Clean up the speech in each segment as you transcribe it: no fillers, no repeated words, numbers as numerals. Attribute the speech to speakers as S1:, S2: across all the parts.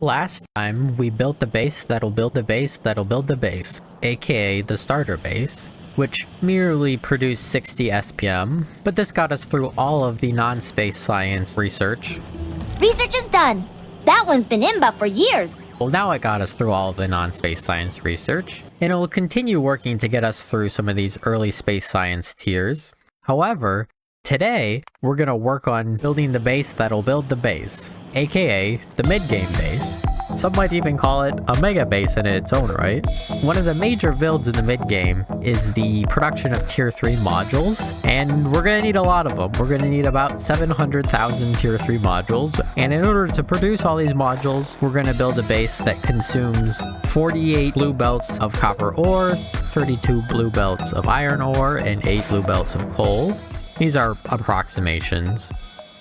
S1: Last time, we built the base that'll build the base that'll build the base, aka the starter base, which merely produced 60 SPM, but this got us through all of the non-space science research.
S2: Research is done. That one's been in buff for years.
S1: Well, now it got us through all of the non-space science research, and it will continue working to get us through some of these early space science tiers. However, today, we're going to work on building the base that'll build the base, aka the mid-game base. Some might even call it a mega base in its own right. One of the major builds in the mid-game is the production of tier 3 modules, and we're going to need a lot of them. We're going to need about 700,000 tier 3 modules, and in order to produce all these modules, we're going to build a base that consumes 48 blue belts of copper ore, 32 blue belts of iron ore, and 8 blue belts of coal. These are approximations.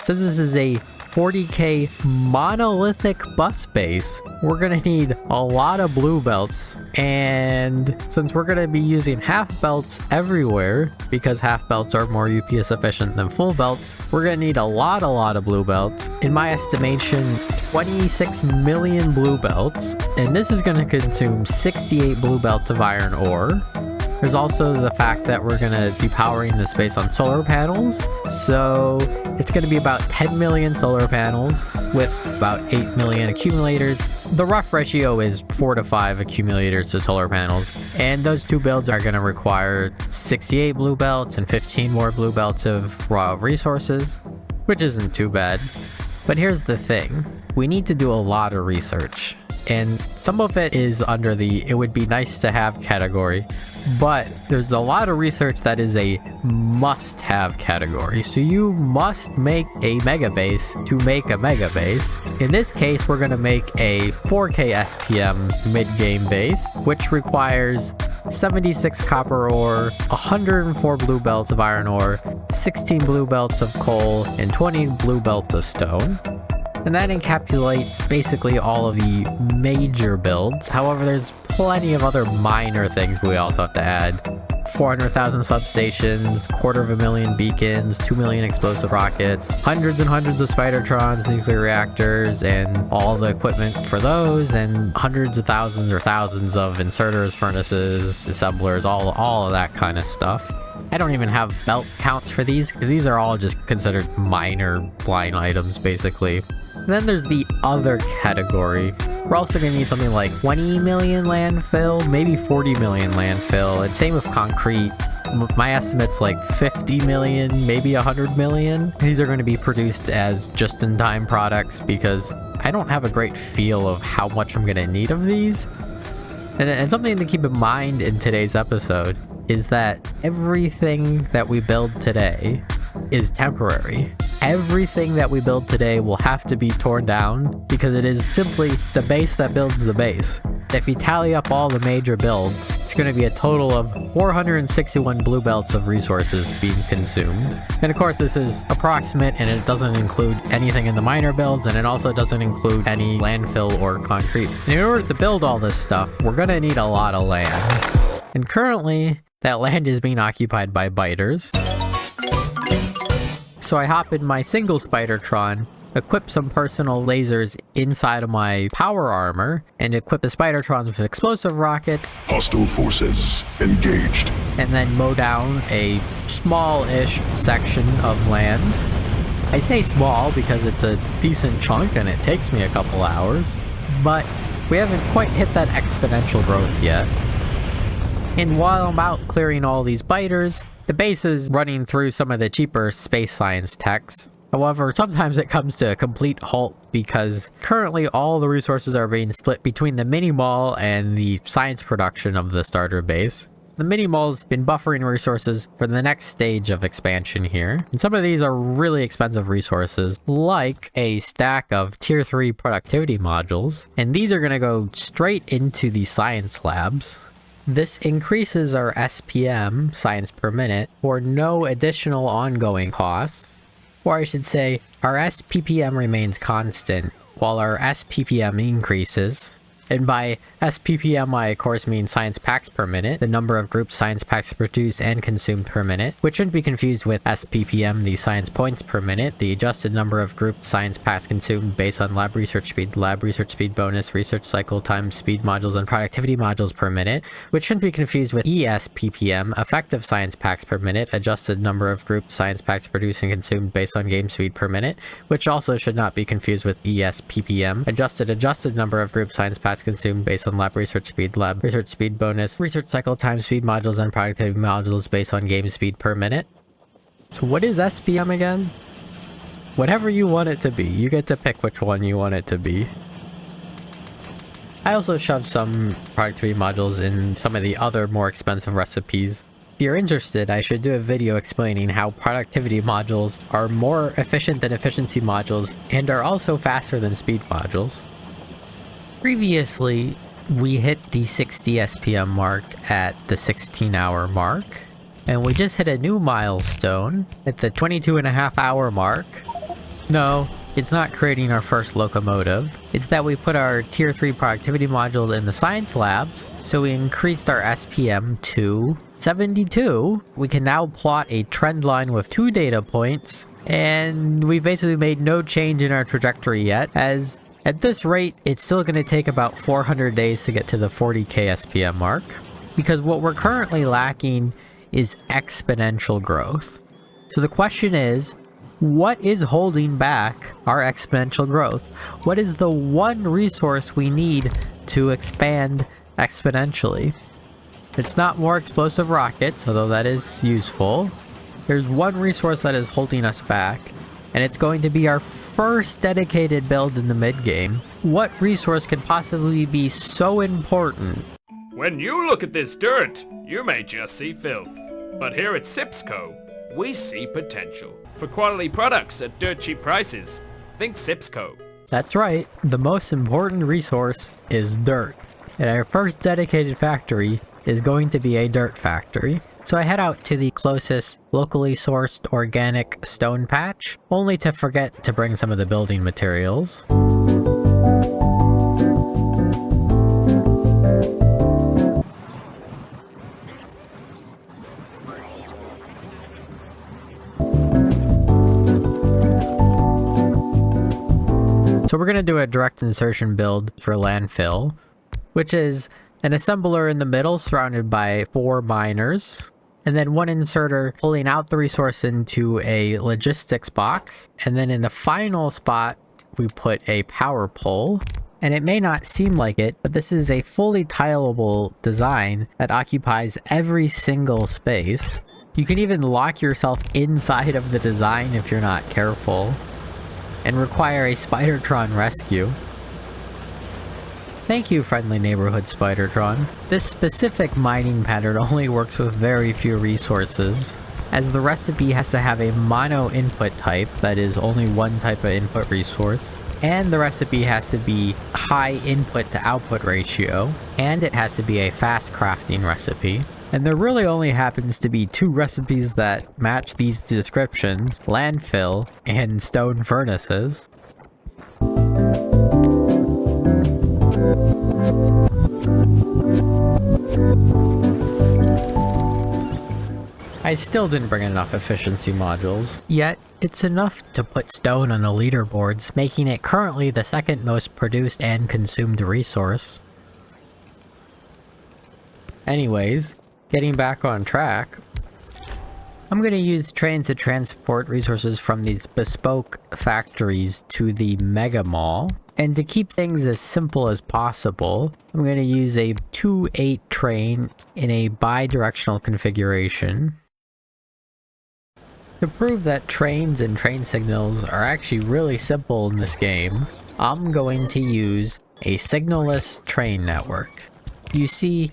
S1: Since this is a 40k Monolithic-Bus-Base, we're gonna need a lot of blue belts, and since we're gonna be using half belts everywhere, because half belts are more UPS efficient than full belts, we're gonna need a lot of blue belts. In my estimation, 26 million blue belts, and this is gonna consume 68 blue belts of iron ore. There's also the fact that we're going to be powering this base on solar panels, so it's going to be about 10 million solar panels with about 8 million accumulators. The rough ratio is 4 to 5 accumulators to solar panels, and those two builds are going to require 68 blue belts and 15 more blue belts of raw resources, which isn't too bad. But here's the thing, we need to do a lot of research, and some of it is under the "it would be nice to have" category. But there's a lot of research that is a must-have category, so you must make a mega base to make a mega base. In this case, we're going to make a 4k SPM mid-game base, which requires 76 copper ore, 104 blue belts of iron ore, 16 blue belts of coal, and 20 blue belts of stone. And that encapsulates basically all of the major builds. However, there's plenty of other minor things we also have to add. 400,000 substations, 250,000 beacons, 2 million explosive rockets, hundreds and hundreds of Spidertrons, nuclear reactors, and all the equipment for those, and hundreds of thousands or thousands of inserters, furnaces, assemblers, all of that kind of stuff. I don't even have belt counts for these, because these are all just considered minor blind items, basically. Then there's the other category. We're also going to need something like 20 million landfill, maybe 40 million landfill, and same with concrete. My estimate's like 50 million, maybe 100 million. These are going to be produced as just-in-time products because I don't have a great feel of how much I'm going to need of these. And something to keep in mind in today's episode is that everything that we build today is temporary. Everything that we build today will have to be torn down because it is simply the base that builds the base. If you tally up all the major builds, it's going to be a total of 461 blue belts of resources being consumed. And of course, this is approximate, and it doesn't include anything in the minor builds, and it also doesn't include any landfill or concrete. And in order to build all this stuff, we're going to need a lot of land. And currently, that land is being occupied by biters. So I hop in my single Spidertron, equip some personal lasers inside of my power armor, and equip the Spidertrons with explosive rockets.
S3: Hostile forces engaged.
S1: And then mow down a small-ish section of land. I say small because it's a decent chunk and it takes me a couple hours, but we haven't quite hit that exponential growth yet. And while I'm out clearing all these biters, the base is running through some of the cheaper space science techs. However, sometimes it comes to a complete halt because currently all the resources are being split between the mini-mall and the science production of the starter base. The mini-mall's been buffering resources for the next stage of expansion here. And some of these are really expensive resources, like a stack of tier 3 productivity modules. And these are going to go straight into the science labs. This increases our SPM, science per minute, for no additional ongoing costs. Or I should say, our SPPM remains constant, while our SPPM increases. And by SPPM, I of course mean science packs per minute, the number of group science packs produced and consumed per minute, which shouldn't be confused with SPPM, the science points per minute, the adjusted number of group science packs consumed based on lab research speed bonus, research cycle time, speed modules, and productivity modules per minute, which shouldn't be confused with ESPPM, effective science packs per minute, adjusted number of group science packs produced and consumed based on game speed per minute, which also should not be confused with ESPPM, adjusted number of group science packs consumed based on lab research speed bonus, research cycle time, speed modules, and productivity modules based on game speed per minute. So what is SPM again? Whatever you want it to be. You get to pick which one you want it to be. I also shoved some productivity modules in some of the other more expensive recipes. If you're interested, I should do a video explaining how productivity modules are more efficient than efficiency modules and are also faster than speed modules. Previously, we hit the 60 SPM mark at the 16-hour mark, and we just hit a new milestone at the 22.5-hour mark. No, it's not creating our first locomotive. It's that we put our tier 3 productivity module in the science labs, so we increased our SPM to 72. We can now plot a trend line with 2 data points, and we basically made no change in our trajectory yet, as at this rate, it's still going to take about 400 days to get to the 40k SPM mark, because what we're currently lacking is exponential growth. So the question is, what is holding back our exponential growth? What is the one resource we need to expand exponentially? It's not more explosive rockets, although that is useful. There's one resource that is holding us back, and it's going to be our first dedicated build in the mid-game. What resource could possibly be so important?
S4: When you look at this dirt, you may just see filth. But here at Sipsco, we see potential. For quality products at dirt cheap prices, think Sipsco.
S1: That's right, the most important resource is dirt. And our first dedicated factory is going to be a dirt factory. So I head out to the closest locally sourced organic stone patch, only to forget to bring some of the building materials. So we're going to do a direct insertion build for landfill, which is an assembler in the middle surrounded by 4 miners, and then 1 inserter pulling out the resource into a logistics box, and then in the final spot we put a power pole. And it may not seem like it, but this is a fully tileable design that occupies every single space. You can even lock yourself inside of the design if you're not careful, and require a Spidertron rescue. Thank you, friendly neighborhood Spidertron. This specific mining pattern only works with very few resources, as the recipe has to have a mono input type, that is only one type of input resource, and the recipe has to be high input to output ratio, and it has to be a fast crafting recipe. And there really only happens to be 2 recipes that match these descriptions: landfill and stone furnaces. I still didn't bring enough efficiency modules, yet it's enough to put stone on the leaderboards, making it currently the 2nd most produced and consumed resource. Anyways, getting back on track, I'm going to use trains to transport resources from these bespoke factories to the mega mall. And to keep things as simple as possible, I'm going to use a 2-8 train in a bi-directional configuration. To prove that trains and train signals are actually really simple in this game, I'm going to use a signalless train network. You see,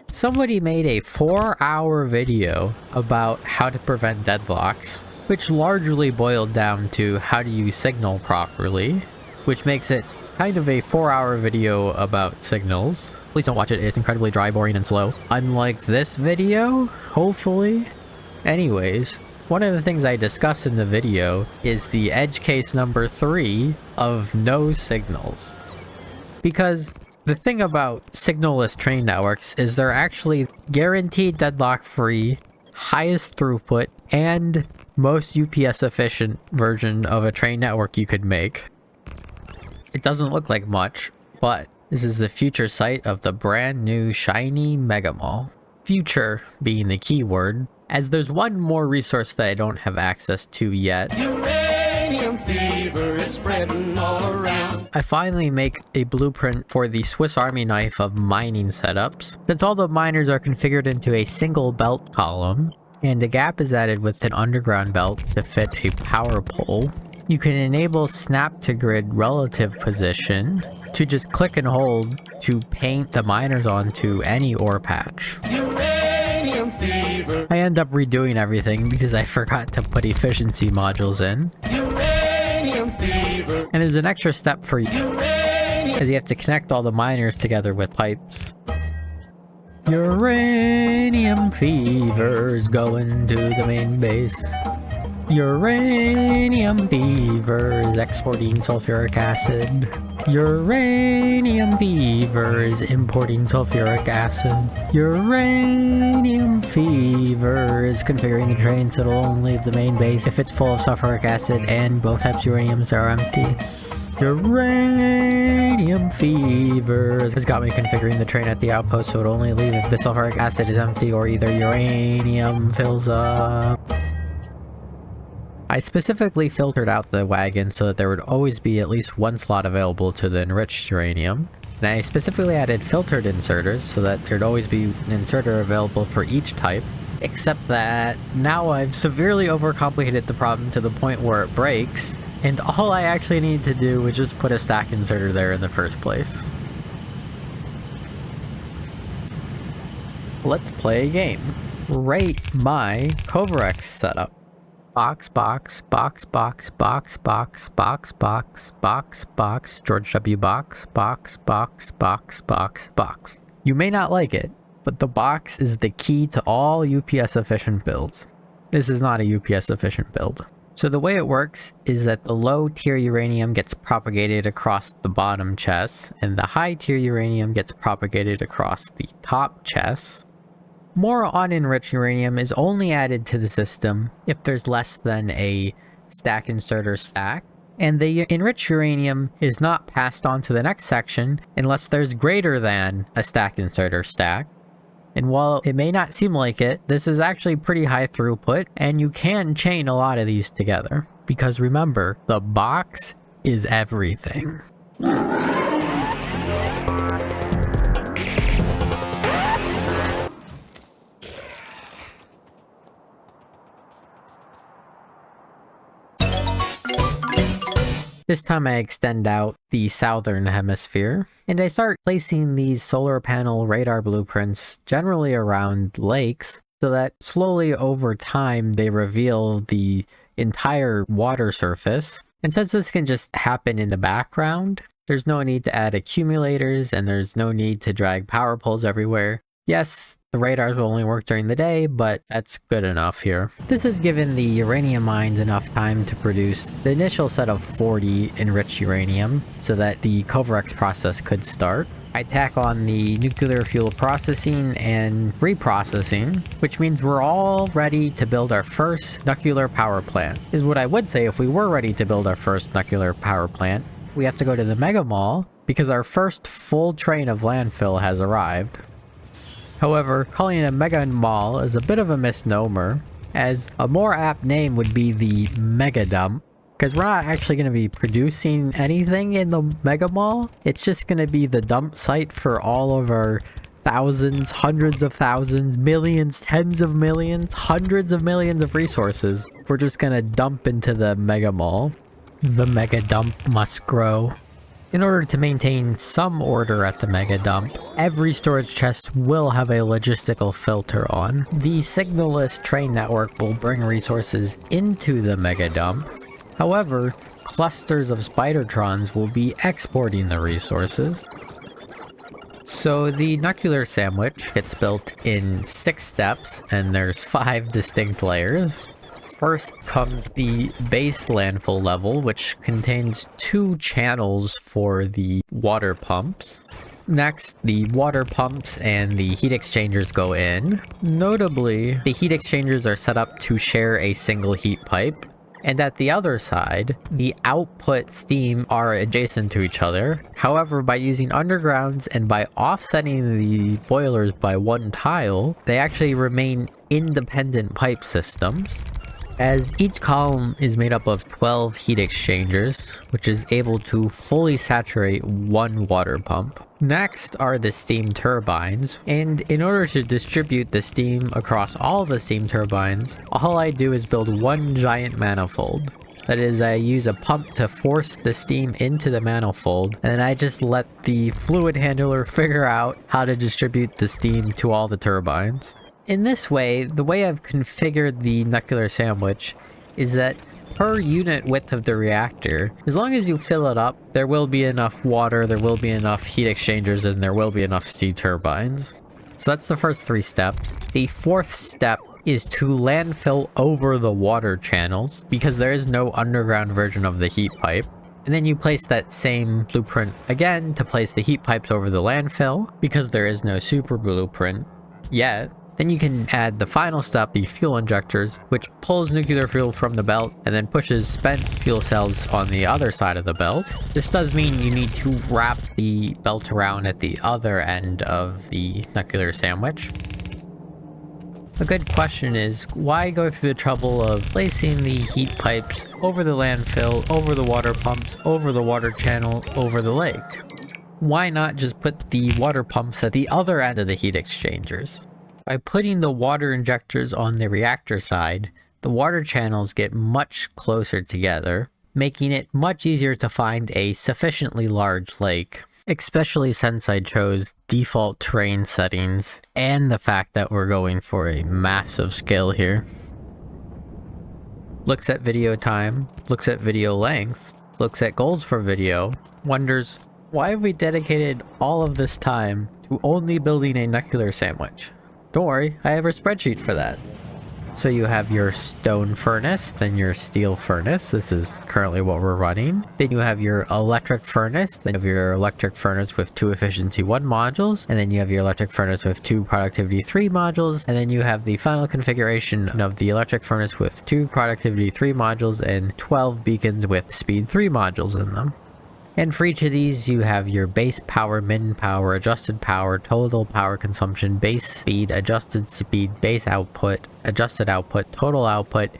S1: somebody made a 4-hour video about how to prevent deadlocks, which largely boiled down to how to use signal properly, which makes it kind of a 4-hour video about signals. Please don't watch it, it's incredibly dry, boring, and slow. Unlike this video, hopefully. Anyways, one of the things I discuss in the video is the edge case number 3 of no signals. Because The thing about signal-less train networks is they're actually guaranteed deadlock-free, highest throughput, and most UPS efficient version of a train network you could make. It doesn't look like much, but this is the future site of the brand new shiny Mega Mall. Future being the key word, as there's one more resource that I don't have access to yet.
S5: Uranium fever is spreading all around.
S1: I finally make a blueprint for the Swiss Army knife of mining setups. Since all the miners are configured into a single belt column, and a gap is added with an underground belt to fit a power pole, you can enable snap to grid relative position to just click and hold to paint the miners onto any ore patch.
S5: Uranium fever.
S1: I end up redoing everything because I forgot to put efficiency modules in.
S5: Uranium fever.
S1: And there's an extra step for you, as you have to connect all the miners together with pipes. Uranium fever's going to the main base. Uranium fever is exporting sulfuric acid. Uranium fever is importing sulfuric acid. Uranium fever is configuring the train so it'll only leave the main base if it's full of sulfuric acid and both types of uraniums are empty. Uranium fever has got me configuring the train at the outpost so it'll only leave if the sulfuric acid is empty or either uranium fills up. I specifically filtered out the wagon so that there would always be at least one slot available to the enriched uranium. And I specifically added filtered inserters so that there'd always be an inserter available for each type. Except that now I've severely overcomplicated the problem to the point where it breaks. And all I actually need to do is just put a stack inserter there in the first place. Let's play a game. Rate my Covarex setup. Box, box, box, box, box, box, box, box, box, box, George W. box, box, box, box, box, box. You may not like it, but the box is the key to all UPS efficient builds. This is not a UPS efficient build. So the way it works is that the low tier uranium gets propagated across the bottom chests, and the high tier uranium gets propagated across the top chests. More unenriched uranium is only added to the system if there's less than a stack inserter stack, and the enriched uranium is not passed on to the next section unless there's greater than a stack inserter stack. And while it may not seem like it, this is actually pretty high throughput, and you can chain a lot of these together. Because remember, the box is everything. This time I extend out the southern hemisphere, and I start placing these solar panel radar blueprints generally around lakes, so that slowly over time they reveal the entire water surface. And since this can just happen in the background, there's no need to add accumulators and there's no need to drag power poles everywhere. Yes, the radars will only work during the day, but that's good enough here. This has given the uranium mines enough time to produce the initial set of 40 enriched uranium so that the Covarex process could start. I tack on the nuclear fuel processing and reprocessing, which means we're all ready to build our first nuclear power plant. Is what I would say if we were ready to build our first nuclear power plant. We have to go to the Mega Mall because our first full train of landfill has arrived. However, calling it a Mega Mall is a bit of a misnomer, as a more apt name would be the Mega Dump, because we're not actually going to be producing anything in the Mega Mall. It's just going to be the dump site for all of our thousands, hundreds of thousands, millions, tens of millions, hundreds of millions of resources. We're just going to dump into the Mega Mall. The Mega Dump must grow. In order to maintain some order at the Mega Dump, every storage chest will have a logistical filter on. The signal-less train network will bring resources into the Mega Dump. However, clusters of Spidertrons will be exporting the resources. So the nuclear sandwich gets built in 6 steps, and there's 5 distinct layers. First comes the base landfill level, which contains 2 channels for the water pumps. Next, the water pumps and the heat exchangers go in. Notably, the heat exchangers are set up to share a single heat pipe, and at the other side, the output steam are adjacent to each other. However, by using undergrounds and by offsetting the boilers by one tile, they actually remain independent pipe systems, as each column is made up of 12 heat exchangers, which is able to fully saturate one water pump. Next are the steam turbines, and in order to distribute the steam across all the steam turbines, all I do is build one giant manifold. That is, I use a pump to force the steam into the manifold, and then I just let the fluid handler figure out how to distribute the steam to all the turbines. In this way, the way I've configured the nuclear sandwich is that per unit width of the reactor, as long as you fill it up, there will be enough water, there will be enough heat exchangers, and there will be enough steam turbines. So that's the first 3 steps. The 4th step is to landfill over the water channels, because there is no underground version of the heat pipe. And then you place that same blueprint again to place the heat pipes over the landfill, because there is no super blueprint yet. Then you can add the final step, the fuel injectors, which pulls nuclear fuel from the belt and then pushes spent fuel cells on the other side of the belt. This does mean you need to wrap the belt around at the other end of the nuclear sandwich. A good question is, why go through the trouble of placing the heat pipes over the landfill, over the water pumps, over the water channel, over the lake? Why not just put the water pumps at the other end of the heat exchangers? By putting the water injectors on the reactor side, the water channels get much closer together, making it much easier to find a sufficiently large lake, especially since I chose default terrain settings and the fact that we're going for a massive scale here. Looks at video time, looks at video length, looks at goals for video, wonders, why have we dedicated all of this time to only building a nuclear sandwich? Don't worry, I have a spreadsheet for that. So you have your stone furnace, then your steel furnace. This is currently what we're running. Then you have your electric furnace. Then you have your electric furnace with 2 efficiency 1 modules. And then you have your electric furnace with 2 productivity 3 modules. And then you have the final configuration of the electric furnace with 2 productivity 3 modules and 12 beacons with speed 3 modules in them. And for each of these, you have your base power, min power, adjusted power, total power consumption, base speed, adjusted speed, base output, adjusted output, total output,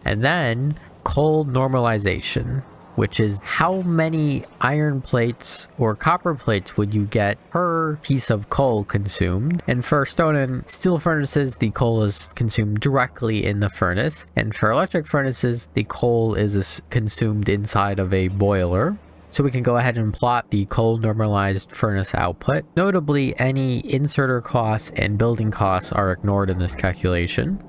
S1: and then coal normalization, which is how many iron plates or copper plates would you get per piece of coal consumed. And for stone and steel furnaces, the coal is consumed directly in the furnace. And for electric furnaces, the coal is consumed inside of a boiler. So we can go ahead and plot the coal normalized furnace output. Notably, any inserter costs and building costs are ignored in this calculation.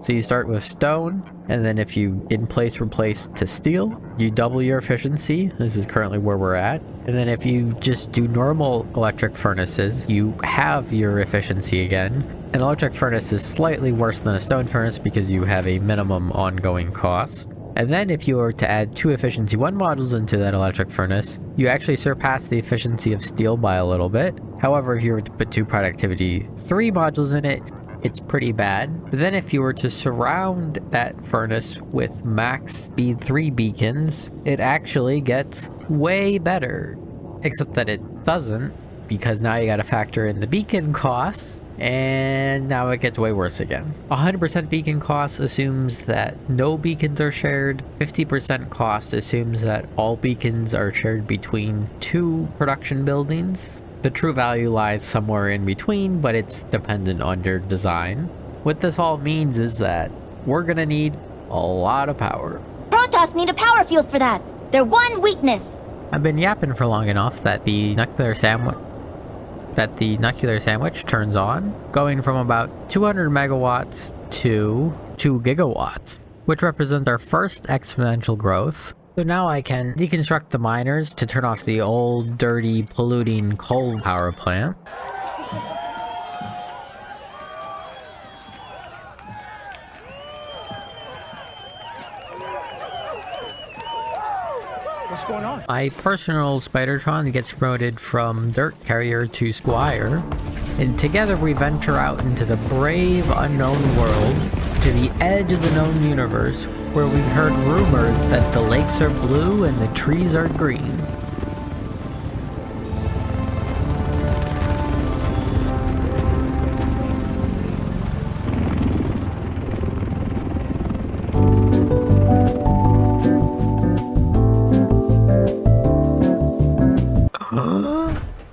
S1: So you start with stone, and then if you in place replace to steel, you double your efficiency. This is currently where we're at. And then if you just do normal electric furnaces, you have your efficiency again. An electric furnace is slightly worse than a stone furnace because you have a minimum ongoing cost. And then if you were to add 2 efficiency 1 modules into that electric furnace, you actually surpass the efficiency of steel by a little bit. However, if you were to put 2 productivity 3 modules in it, it's pretty bad. But then if you were to surround that furnace with max speed 3 beacons, it actually gets way better. Except that it doesn't, because now you gotta factor in the beacon costs, and now it gets way worse again. 100% beacon cost assumes that no beacons are shared. 50% cost assumes that all beacons are shared between 2 production buildings. The true value lies somewhere in between, but it's dependent on your design. What this all means is that we're gonna need a lot of power.
S2: Protoss need a power field for that. Their one weakness.
S1: I've been yapping for long enough that the nuclear sandwich turns on, going from about 200 megawatts to 2 gigawatts, which represents our first exponential growth. So now I can deconstruct the miners to turn off the old, dirty, polluting coal power plant.
S5: What's going on?
S1: My personal Spidertron gets promoted from Dirt Carrier to Squire, and together we venture out into the brave unknown world, to the edge of the known universe, where we've heard rumors that the lakes are blue and the trees are green.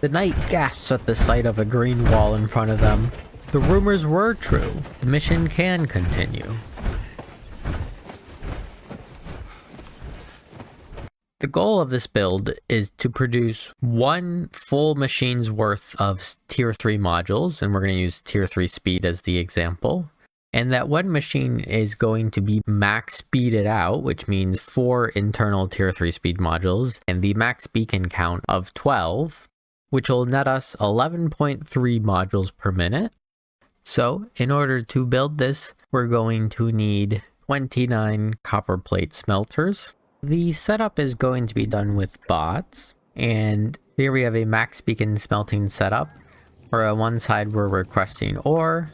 S1: The knight gasps at the sight of a green wall in front of them. The rumors were true. The mission can continue. The goal of this build is to produce one full machine's worth of tier 3 modules, and we're going to use tier 3 speed as the example. And that one machine is going to be max speeded out, which means 4 internal tier 3 speed modules, and the max beacon count of 12, which will net us 11.3 modules per minute. So, in order to build this, we're going to need 29 copper plate smelters. The setup is going to be done with bots, and here we have a max beacon smelting setup, where on one side we're requesting ore,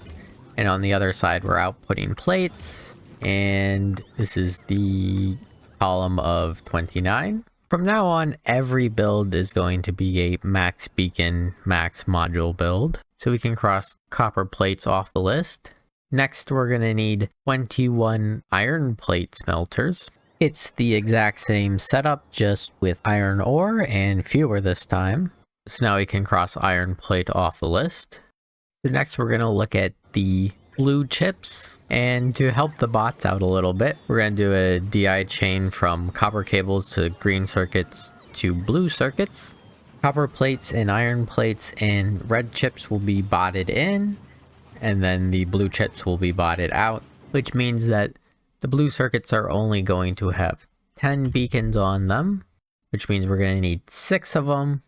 S1: and on the other side we're outputting plates, and this is the column of 29. From now on, every build is going to be a max beacon, max module build, so we can cross copper plates off the list. Next, we're going to need 21 iron plate smelters. It's the exact same setup, just with iron ore and fewer this time. So now we can cross iron plate off the list. So next, we're going to look at the blue chips, and to help the bots out a little bit, we're going to do a DI chain from copper cables to green circuits to blue circuits. Copper plates and iron plates and red chips will be botted in, and then the blue chips will be botted out, which means that the blue circuits are only going to have 10 beacons on them, which means we're going to need 6 of them.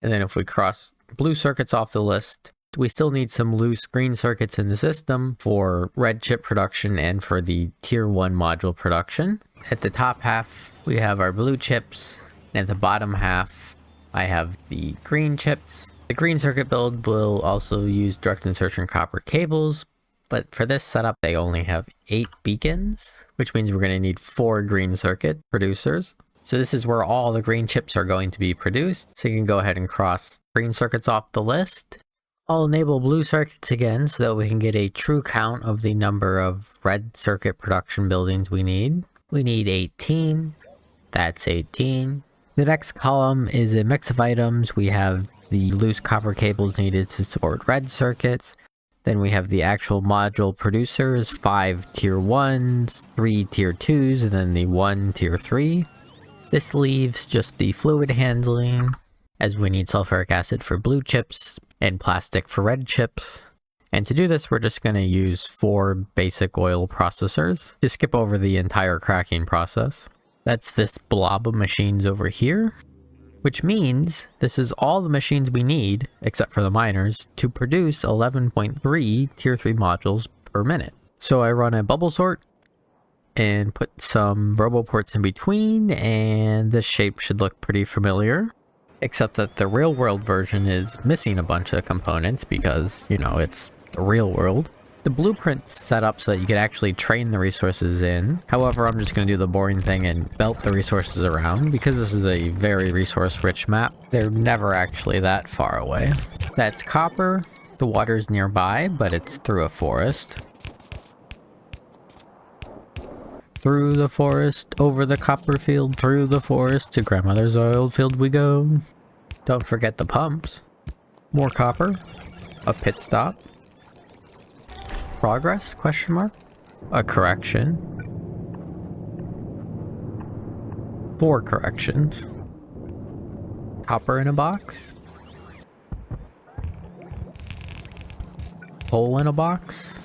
S1: And then if we cross blue circuits off the list, we still need some loose green circuits in the system for red chip production and for the tier 1 module production. At the top half, we have our blue chips, and at the bottom half, I have the green chips. The green circuit build will also use direct insertion copper cables, but for this setup, they only have 8 beacons, which means we're going to need 4 green circuit producers. So this is where all the green chips are going to be produced, so you can go ahead and cross green circuits off the list. I'll enable blue circuits again so that we can get a true count of the number of red circuit production buildings we need. We need 18. That's 18. The next column is a mix of items. We have the loose copper cables needed to support red circuits. Then we have the actual module producers, 5 tier 1s, 3 tier 2s, and then the 1 tier 3. This leaves just the fluid handling, as we need sulfuric acid for blue chips and plastic for red chips. And to do this, we're just going to use 4 basic oil processors to skip over the entire cracking process. That's this blob of machines over here, which means this is all the machines we need, except for the miners, to produce 11.3 tier 3 modules per minute. So I run a bubble sort and put some roboports in between, and this shape should look pretty familiar. Except that the real world version is missing a bunch of components because, you know, it's the real world. The blueprint's set up so that you could actually train the resources in. However, I'm just going to do the boring thing and belt the resources around because this is a very resource-rich map. They're never actually that far away. That's copper. The water's nearby, but it's through a forest. Through the forest, over the copper field, through the forest, to grandmother's oil field we go. Don't forget the pumps. More copper. A pit stop. Progress? Question mark. A correction. 4 corrections. Copper in a box. Coal in a box.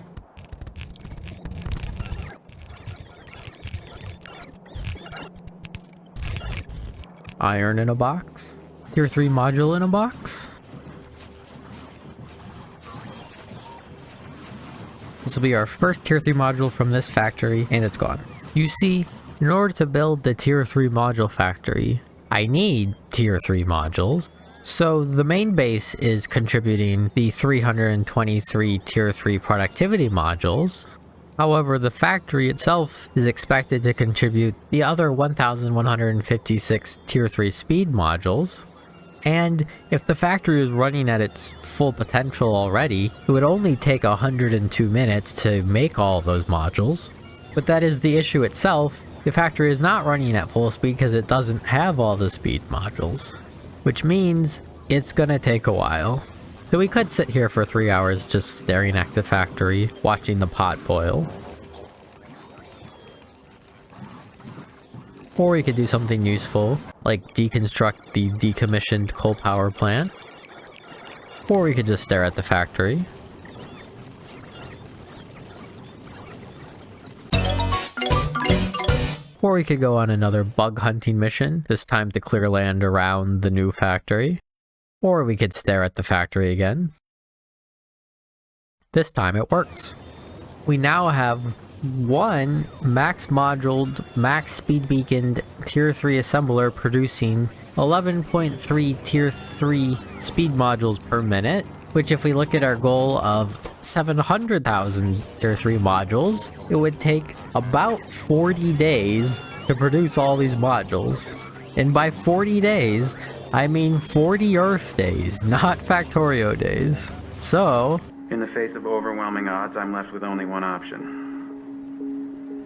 S1: Iron in a box. Tier 3 module in a box. This will be our first tier 3 module from this factory, and it's gone. You see, In order to build the tier 3 module factory, I need tier 3 modules. So the main base is contributing the 323 tier 3 productivity modules. However, the factory itself is expected to contribute the other 1,156 tier 3 speed modules. And if the factory is running at its full potential already, it would only take 102 minutes to make all of those modules. But that is the issue itself. The factory is not running at full speed because it doesn't have all the speed modules, which means it's gonna take a while. So we could sit here for 3 hours just staring at the factory, watching the pot boil. Or we could do something useful, like deconstruct the decommissioned coal power plant. Or we could just stare at the factory. Or we could go on another bug hunting mission, this time to clear land around the new factory. Or we could stare at the factory again. This time it works. We now have one max moduled, max speed beaconed tier 3 assembler producing 11.3 tier 3 speed modules per minute, which if we look at our goal of 700,000 tier 3 modules, it would take about 40 days to produce all these modules. And by 40 days, I mean 40 Earth days, not Factorio days. So,
S6: in the face of overwhelming odds, I'm left with only one option.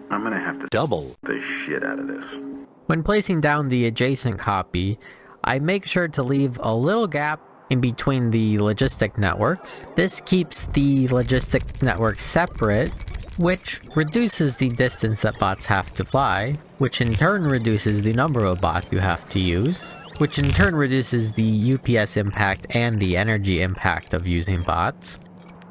S6: I'm gonna have to double the shit out of this.
S1: when placing down the adjacent copy, I make sure to leave a little gap in between the logistic networks. This keeps the logistic networks separate, which reduces the distance that bots have to fly, which in turn reduces the number of bots you have to use, which in turn reduces the UPS impact and the energy impact of using bots.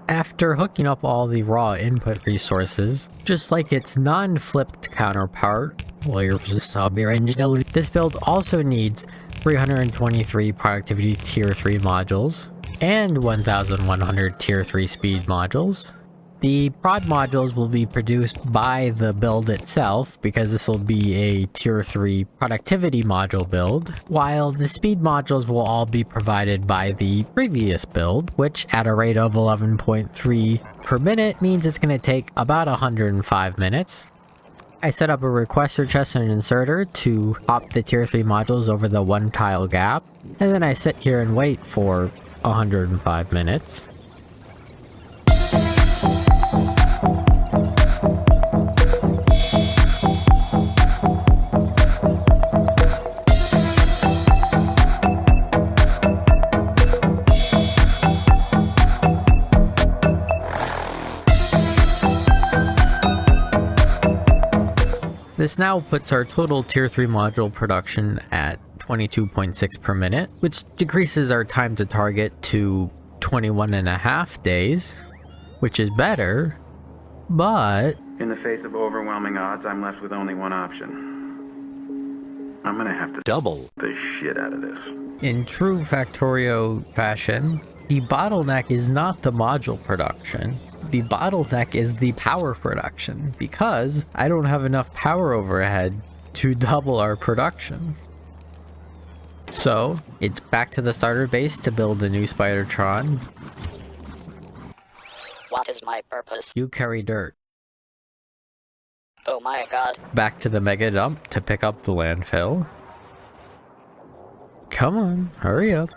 S1: After hooking up all the raw input resources, just like its non-flipped counterpart, this build also needs 323 productivity tier 3 modules and 1100 tier 3 speed modules. The prod modules will be produced by the build itself, because this will be a tier 3 productivity module build, while the speed modules will all be provided by the previous build, which at a rate of 11.3 per minute means it's going to take about 105 minutes. I set up a requester chest and an inserter to hop the tier 3 modules over the one tile gap, and then I sit here and wait for 105 minutes. This now puts our total tier 3 module production at 22.6 per minute, which decreases our time to target to 21.5 days, which is better, but
S6: in the face of overwhelming odds, I'm left with only one option. I'm gonna have to double the shit out of this.
S1: In true Factorio fashion, the bottleneck is not the module production. The bottleneck is the power production, because I don't have enough power overhead to double our production. So, it's back to the starter base to build a new Spidertron.
S7: What is my purpose?
S1: You carry dirt.
S7: Oh my god.
S1: Back to the mega dump to pick up the landfill. Come on, hurry up.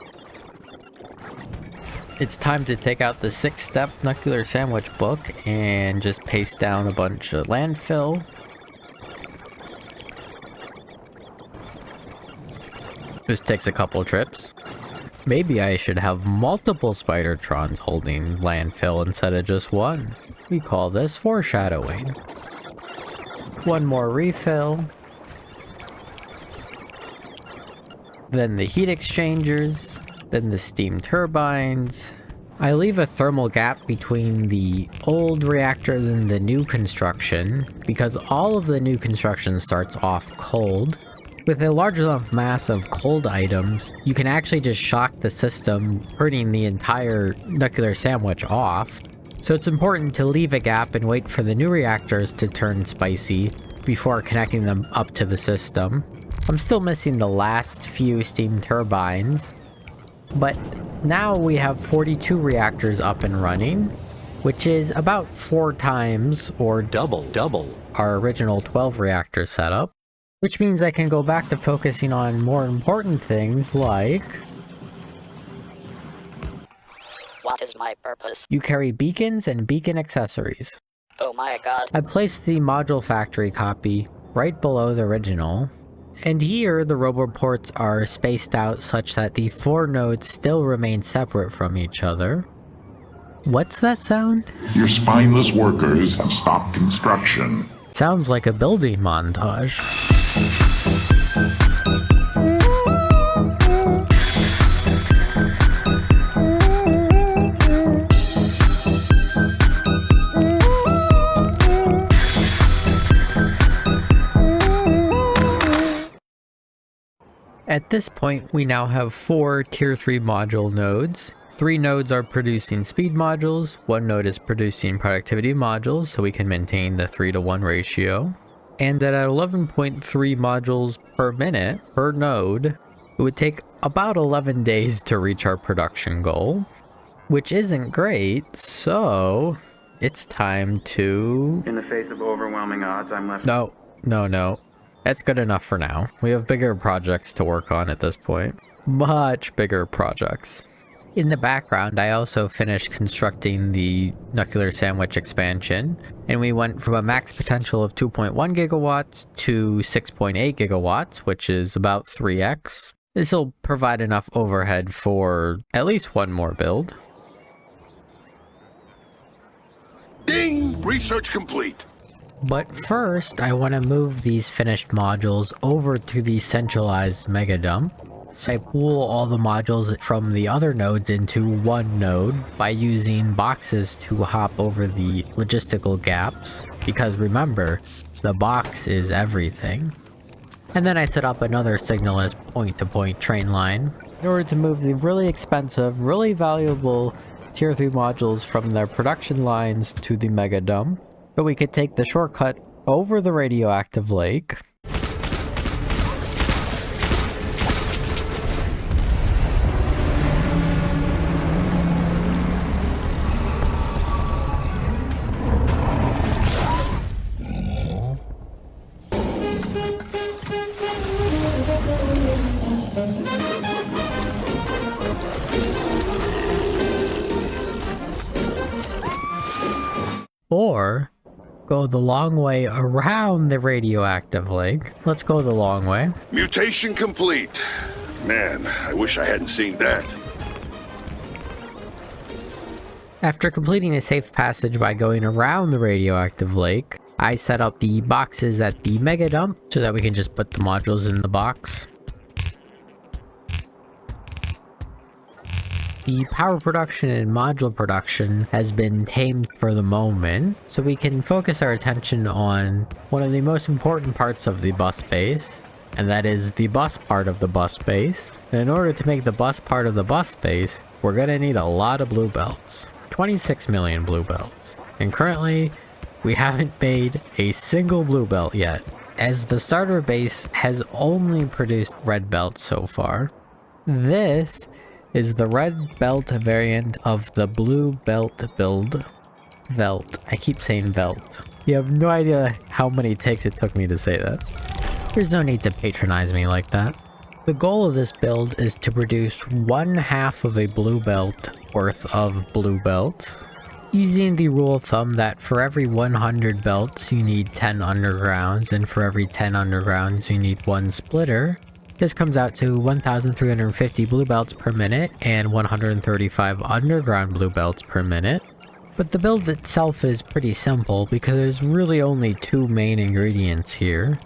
S1: It's time to take out the 6-step nuclear sandwich book and just paste down a bunch of landfill. This takes a couple trips. Maybe I should have multiple Spidertrons holding landfill instead of just one. We call this foreshadowing. One more refill. Then the heat exchangers. Then the steam turbines. I leave a thermal gap between the old reactors and the new construction, because all of the new construction starts off cold. With a large enough mass of cold items, you can actually just shock the system, hurting the entire nuclear sandwich off. So it's important to leave a gap and wait for the new reactors to turn spicy before connecting them up to the system. I'm still missing the last few steam turbines, but now we have 42 reactors up and running, which is about 4 times or double our original 12 reactor setup, which means I can go back to focusing on more important things like...
S7: What is my purpose?
S1: You carry beacons and beacon accessories.
S7: Oh my god.
S1: I placed the module factory copy right below the original, and here the roboports are spaced out such that the 4 nodes still remain separate from each other. What's that sound?
S3: Your spineless workers have stopped construction.
S1: Sounds like a building montage. At this point, we now have 4 Tier 3 module nodes. 3 nodes are producing speed modules, 1 node is producing productivity modules, so we can maintain the 3-to-1 ratio. And at 11.3 modules per minute per node, it would take about 11 days to reach our production goal, which isn't great, so it's time to...
S6: In the face of overwhelming odds, I'm left...
S1: No. That's good enough for now. We have bigger projects to work on at this point. Much bigger projects. In the background, I also finished constructing the nuclear sandwich expansion, and we went from a max potential of 2.1 gigawatts to 6.8 gigawatts, which is about 3x. This will provide enough overhead for at least 1 more build.
S3: Ding! Research complete.
S1: But first, I want to move these finished modules over to the centralized mega dump. So I pool all the modules from the other nodes into 1 node by using boxes to hop over the logistical gaps, because remember, the box is everything. And then I set up another signalless point-to-point train line in order to move the really expensive, really valuable Tier 3 modules from their production lines to the mega dump, so we could take the shortcut over the radioactive lake. Or go the long way around the radioactive lake. Let's go the long way.
S3: Mutation complete. Man, I wish I hadn't seen that.
S1: After completing a safe passage by going around the radioactive lake, I set up the boxes at the mega dump so that we can just put the modules in the box. The power production and module production has been tamed for the moment, so we can focus our attention on one of the most important parts of the bus base, and that is the bus part of the bus base. And in order to make the bus part of the bus base, we're gonna need a lot of blue belts. 26 million blue belts. And currently, we haven't made a single blue belt yet, as the starter base has only produced red belts so far. This is the red belt variant of the blue belt build. Velt. I keep saying belt. You have no idea how many takes it took me to say that. There's no need to patronize me like that. The goal of this build is to produce 1/2 of a blue belt worth of blue belts, using the rule of thumb that for every 100 belts you need 10 undergrounds, and for every 10 undergrounds you need 1 splitter. This comes out to 1,350 blue belts per minute and 135 underground blue belts per minute. But the build itself is pretty simple because there's really only 2 main ingredients here.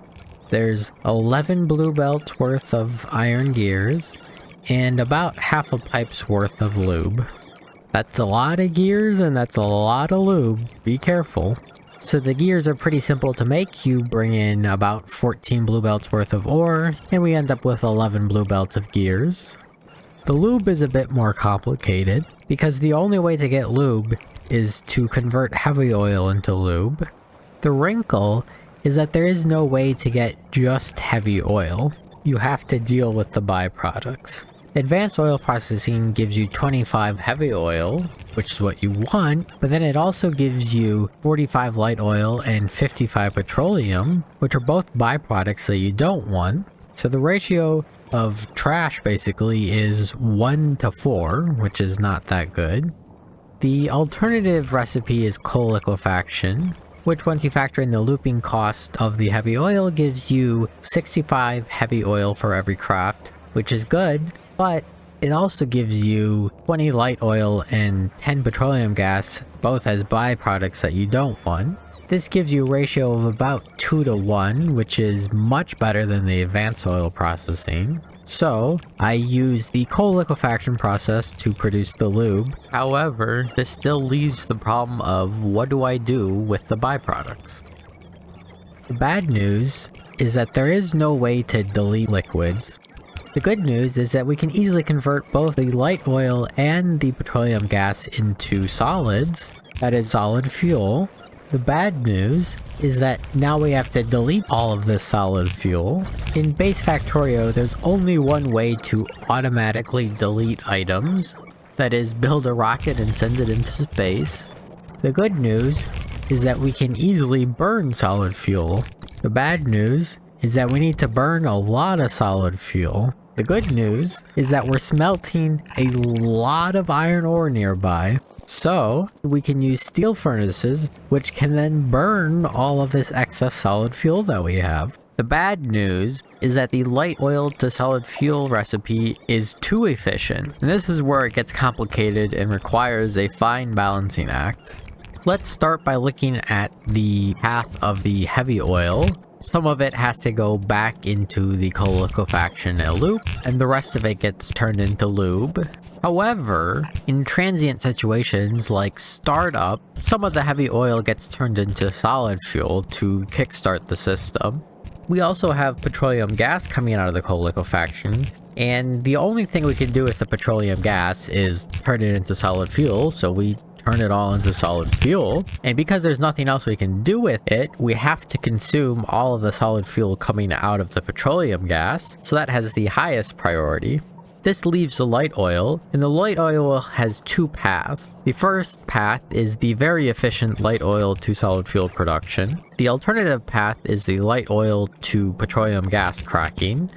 S1: There's 11 blue belts worth of iron gears and about half a pipe's worth of lube. That's a lot of gears and that's a lot of lube. Be careful. So the gears are pretty simple to make. You bring in about 14 blue belts worth of ore, and we end up with 11 blue belts of gears. The lube is a bit more complicated, because the only way to get lube is to convert heavy oil into lube. The wrinkle is that there is no way to get just heavy oil. You have to deal with the byproducts. Advanced oil processing gives you 25 heavy oil, which is what you want, but then it also gives you 45 light oil and 55 petroleum, which are both byproducts that you don't want. So the ratio of trash basically is 1 to 4, which is not that good. The alternative recipe is coal liquefaction, which once you factor in the looping cost of the heavy oil gives you 65 heavy oil for every craft, which is good. But it also gives you 20 light oil and 10 petroleum gas, both as byproducts that you don't want. This gives you a ratio of about 2 to 1, which is much better than the advanced oil processing. So I use the coal liquefaction process to produce the lube. However, this still leaves the problem of what do I do with the byproducts? The bad news is that there is no way to delete liquids. The good news is that we can easily convert both the light oil and the petroleum gas into solids, that is solid fuel. The bad news is that now we have to delete all of this solid fuel. In base Factorio, there's only one way to automatically delete items, that is build a rocket and send it into space. The good news is that we can easily burn solid fuel. The bad news is that we need to burn a lot of solid fuel. The good news is that we're smelting a lot of iron ore nearby, so we can use steel furnaces, which can then burn all of this excess solid fuel that we have. The bad news is that the light oil to solid fuel recipe is too efficient, and this is where it gets complicated and requires a fine balancing act. Let's start by looking at the path of the heavy oil. Some of it has to go back into the coal liquefaction loop, and the rest of it gets turned into lube. However, in transient situations like startup, some of the heavy oil gets turned into solid fuel to kickstart the system. We also have petroleum gas coming out of the coal liquefaction, and the only thing we can do with the petroleum gas is turn it into solid fuel, so we turn it all into solid fuel. And because there's nothing else we can do with it, we have to consume all of the solid fuel coming out of the petroleum gas, so that has the highest priority. This leaves the light oil, and the light oil has two paths. The first path is the very efficient light oil to solid fuel production. The alternative path is the light oil to petroleum gas cracking,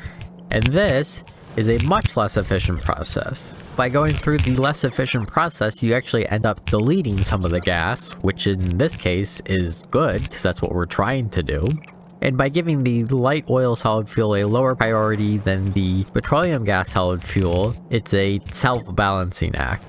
S1: and this is a much less efficient process. By going through the less efficient process, you actually end up deleting some of the gas, which in this case is good, because that's what we're trying to do. And by giving the light oil solid fuel a lower priority than the petroleum gas solid fuel, it's a self-balancing act.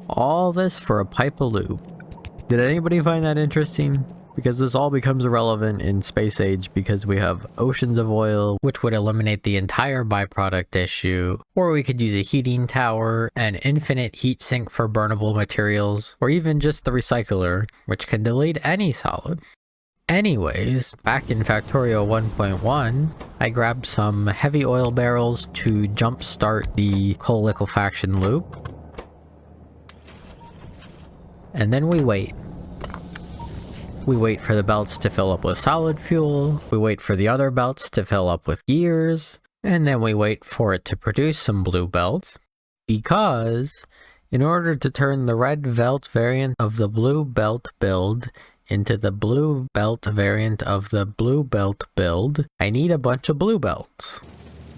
S1: All this for a pipe of lube. Did anybody find that interesting? Because this all becomes irrelevant in space age because we have oceans of oil, which would eliminate the entire byproduct issue, or we could use a heating tower, an infinite heat sink for burnable materials, or even just the recycler, which can delete any solid. Anyways, back in Factorio 1.1, I grabbed some heavy oil barrels to jumpstart the coal liquefaction loop. And then we wait. We wait for the belts to fill up with solid fuel, we wait for the other belts to fill up with gears, and then we wait for it to produce some blue belts. Because, in order to turn the red belt variant of the blue belt build into the blue belt variant of the blue belt build, I need a bunch of blue belts.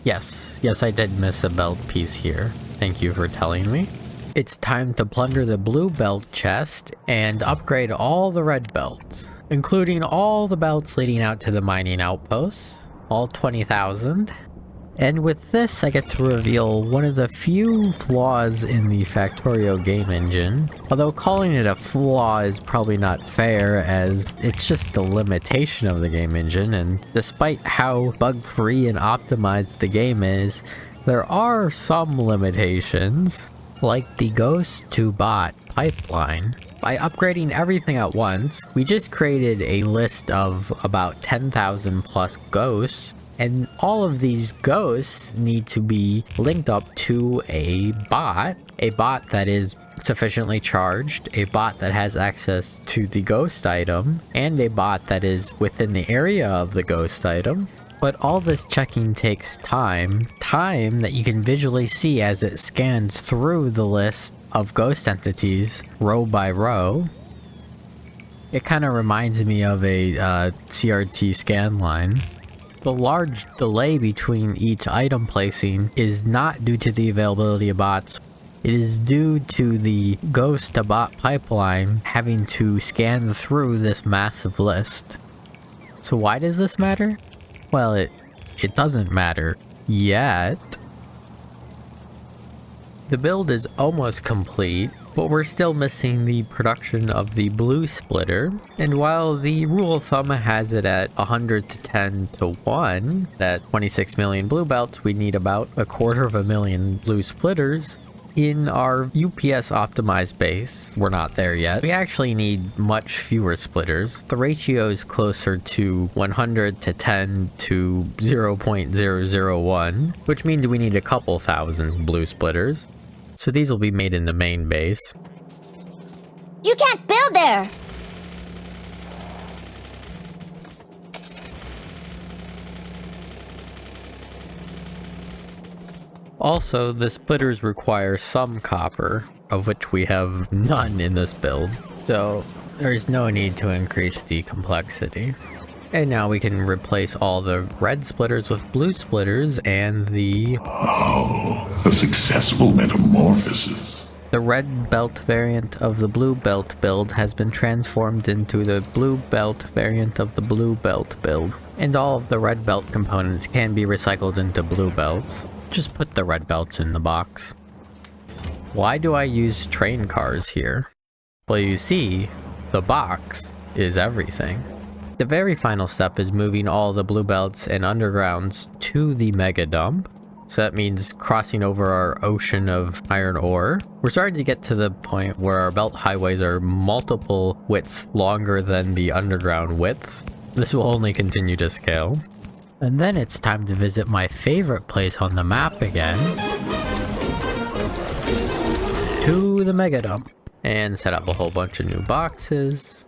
S1: Yes, I did miss a belt piece here. Thank you for telling me. It's time to plunder the blue belt chest and upgrade all the red belts, including all the belts leading out to the mining outposts, all 20,000. And with this, I get to reveal one of the few flaws in the Factorio game engine, although calling it a flaw is probably not fair as it's just the limitation of the game engine, and despite how bug-free and optimized the game is, there are some limitations. Like the ghost to bot pipeline. By upgrading everything at once, we just created a list of about 10,000 plus ghosts, And all of these ghosts need to be linked up to a bot that is sufficiently charged, a bot that has access to the ghost item, and a bot that is within the area of the ghost item. But all this checking takes time that you can visually see as it scans through the list of ghost entities row by row. It kind of reminds me of a CRT scan line. The large delay between each item placing is not due to the availability of bots. It is due to the ghost to bot pipeline having to scan through this massive list. So why does this matter? Well, it doesn't matter yet. The build is almost complete, but we're still missing the production of the blue splitter. And while the rule of thumb has it at 100 to 10 to 1, at 26 million blue belts, we need about 250,000 blue splitters. In our UPS optimized base, we're not there yet. We actually need much fewer splitters. The ratio is closer to 100 to 10 to 0.001, which means we need a couple thousand blue splitters. So these will be made in the main base.
S2: You can't build there!
S1: Also, the splitters require some copper, of which we have none in this build, so there's no need to increase the complexity. And now we can replace all the red splitters with blue splitters and the...
S8: Oh, a successful metamorphosis.
S1: The red belt variant of the blue belt build has been transformed into the blue belt variant of the blue belt build, and all of the red belt components can be recycled into blue belts. Just put the red belts in the box. Why do I use train cars here? Well, you see, the box is everything. The very final step is moving all the blue belts and undergrounds to the mega dump. So that means crossing over our ocean of iron ore. We're starting to get to the point where our belt highways are multiple widths longer than the underground width. This will only continue to scale. And then it's time to visit my favorite place on the map again. To the mega dump. And set up a whole bunch of new boxes.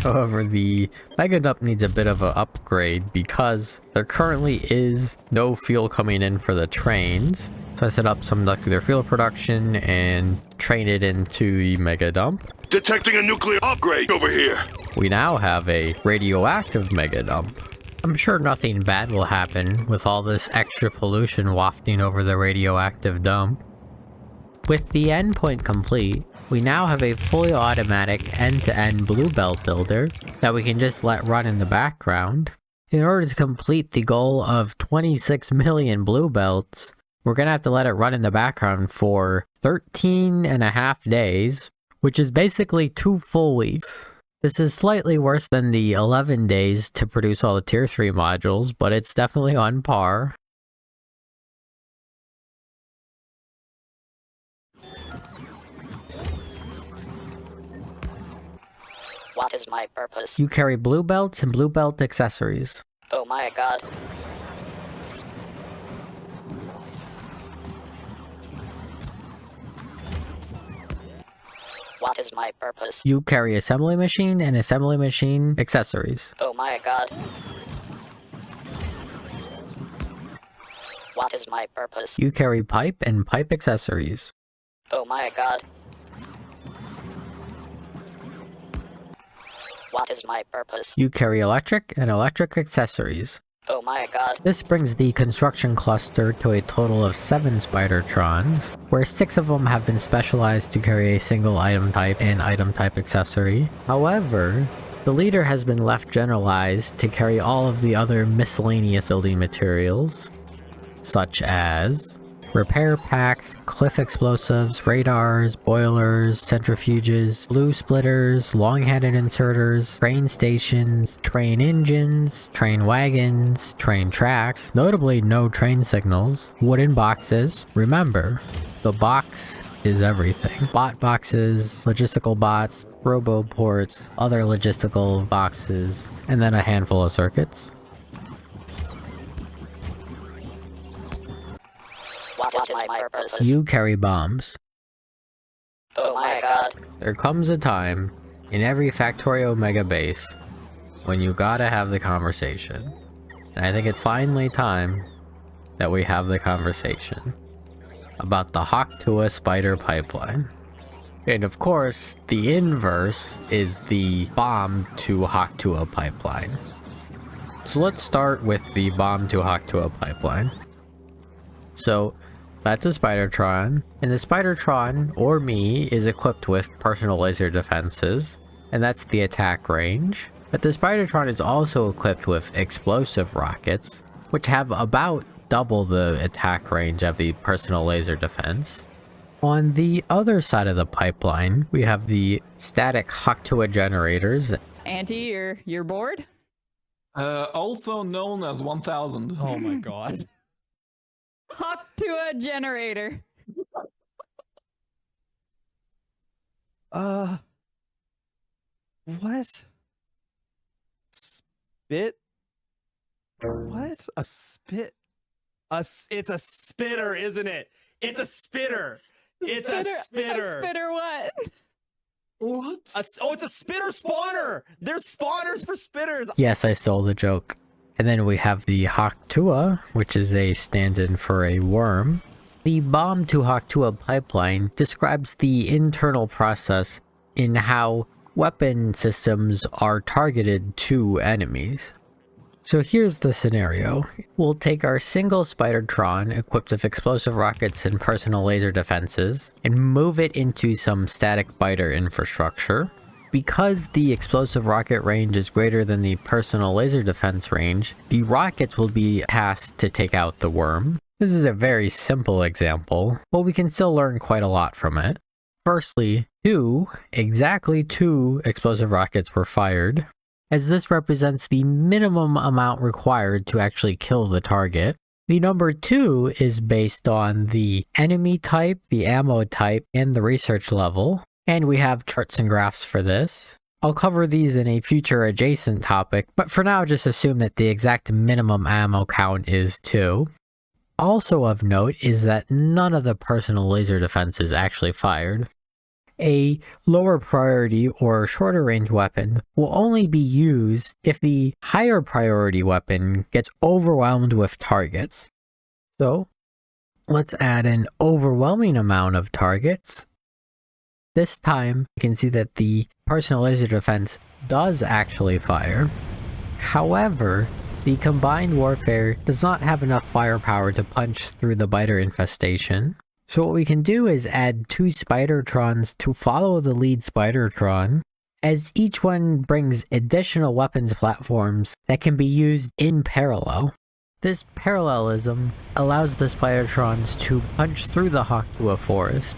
S1: However, the mega dump needs a bit of an upgrade because there currently is no fuel coming in for the trains. So I set up some nuclear fuel production and train it into the mega dump.
S3: Detecting a nuclear upgrade over here.
S1: We now have a radioactive mega dump. I'm sure nothing bad will happen with all this extra pollution wafting over the radioactive dump. With the endpoint complete, we now have a fully automatic end-to-end blue belt builder that we can just let run in the background. In order to complete the goal of 26 million blue belts, we're gonna have to let it run in the background for 13.5 days, which is basically 2 full weeks. This is slightly worse than the 11 days to produce all the tier 3 modules, but it's definitely on par.
S7: What is my purpose?
S1: You carry blue belts and blue belt accessories.
S7: Oh my god. What is my purpose?
S1: You carry assembly machine and assembly machine accessories.
S7: Oh my god. What is my purpose?
S1: You carry pipe and pipe accessories.
S7: Oh my god. What is my purpose?
S1: You carry electric and electric accessories.
S7: Oh my god.
S1: This brings the construction cluster to a total of 7 Spidertrons, where 6 of them have been specialized to carry a single item type and item type accessory. However, the leader has been left generalized to carry all of the other miscellaneous building materials, such as repair packs, cliff explosives, radars, boilers, centrifuges, blue splitters, long-headed inserters, train stations, train engines, train wagons, train tracks, notably no train signals, wooden boxes. Remember, the box is everything. Bot boxes, logistical bots, roboports, other logistical boxes, and then a handful of circuits.
S7: my purpose.
S1: You carry bombs.
S7: Oh my god.
S1: There comes a time in every Factorio Mega Base when you gotta have the conversation. And I think it's finally time that we have the conversation about the Hud-auto-hide spider pipeline. And of course, the inverse is the bomb to Hud-auto-hide pipeline. So let's start with the bomb to Hud-auto-hide pipeline. So that's a Spidertron, and the Spidertron, or me, is equipped with personal laser defenses, and that's the attack range. But the Spidertron is also equipped with explosive rockets, which have about double the attack range of the personal laser defense. On the other side of the pipeline, we have the static Hud-auto-hide generators.
S9: Auntie, you're bored?
S10: Also known as 1000.
S11: Oh my god.
S9: Hud-auto-hide generator.
S11: What? Spit? What? A spit? It's a spitter, isn't it? It's a spitter. It's a spitter.
S9: A spitter what?
S10: What?
S11: Oh, it's a spitter spawner. There's spawners for spitters.
S1: Yes, I stole the joke. And then we have the Hud-auto-hide, which is a stand-in for a worm. The bomb to Hud-auto-hide pipeline describes the internal process in how weapon systems are targeted to enemies. So here's the scenario. We'll take our single Spidertron equipped with explosive rockets and personal laser defenses and move it into some static biter infrastructure. Because the explosive rocket range is greater than the personal laser defense range, the rockets will be tasked to take out the worm. This is a very simple example, but we can still learn quite a lot from it. Firstly, exactly two explosive rockets were fired, as this represents the minimum amount required to actually kill the target. The number 2 is based on the enemy type, the ammo type, and the research level, and we have charts and graphs for this. I'll cover these in a future adjacent topic, but for now just assume that the exact minimum ammo count is 2. Also of note is that none of the personal laser defenses actually fired. A lower priority or shorter range weapon will only be used if the higher priority weapon gets overwhelmed with targets. So let's add an overwhelming amount of targets. This time you can see that the personal laser defense does actually fire. However, the combined warfare does not have enough firepower to punch through the biter infestation. So what we can do is add 2 Spidertrons to follow the lead Spidertron, as each one brings additional weapons platforms that can be used in parallel. This parallelism allows the Spidertrons to punch through the Hud-auto-hide forest.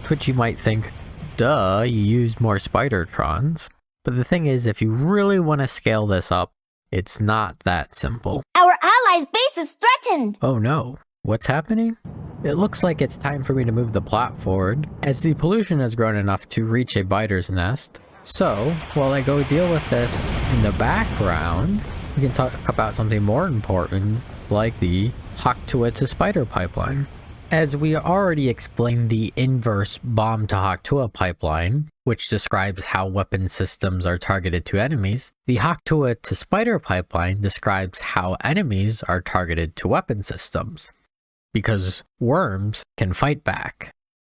S1: To which you might think, duh, you used more Spidertrons. But the thing is, if you really want to scale this up, it's not that simple.
S2: Our allies' base is threatened!
S1: Oh no, what's happening? It looks like it's time for me to move the plot forward, as the pollution has grown enough to reach a biter's nest. So, while I go deal with this in the background, we can talk about something more important, like the Hud-auto-hide to spider pipeline. As we already explained the inverse bomb to Hud-auto-hide pipeline, which describes how weapon systems are targeted to enemies, the Hud-auto-hide to spider pipeline describes how enemies are targeted to weapon systems. Because worms can fight back.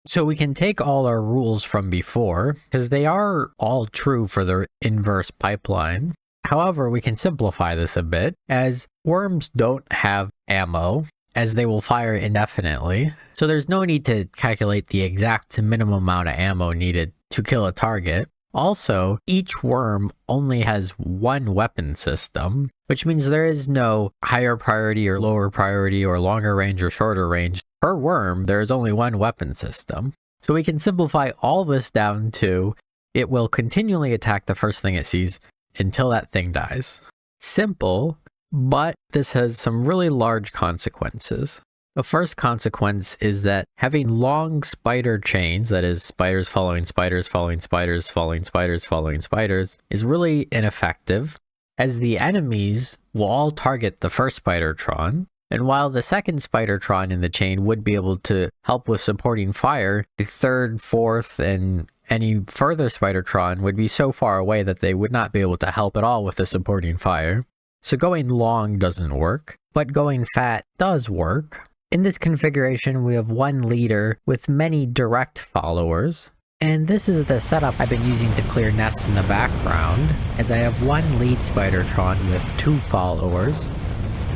S1: So we can take all our rules from before, because they are all true for the inverse pipeline. However, we can simplify this a bit, as worms don't have ammo, as they will fire indefinitely. So there's no need to calculate the exact minimum amount of ammo needed to kill a target. Also, each worm only has one weapon system, which means there is no higher priority or lower priority or longer range or shorter range. Per worm, there is only one weapon system. So we can simplify all this down to it will continually attack the first thing it sees until that thing dies. Simple, but this has some really large consequences. The first consequence is that having long spider chains, that is spiders following spiders following spiders following spiders following spiders, is really ineffective, as the enemies will all target the first Spidertron, And while the second Spidertron in the chain would be able to help with supporting fire, the third, fourth, and any further Spidertron would be so far away that they would not be able to help at all with the supporting fire. So going long doesn't work, but going fat does work. In this configuration, we have one leader with many direct followers. And this is the setup I've been using to clear nests in the background, as I have one lead Spidertron with 2 followers.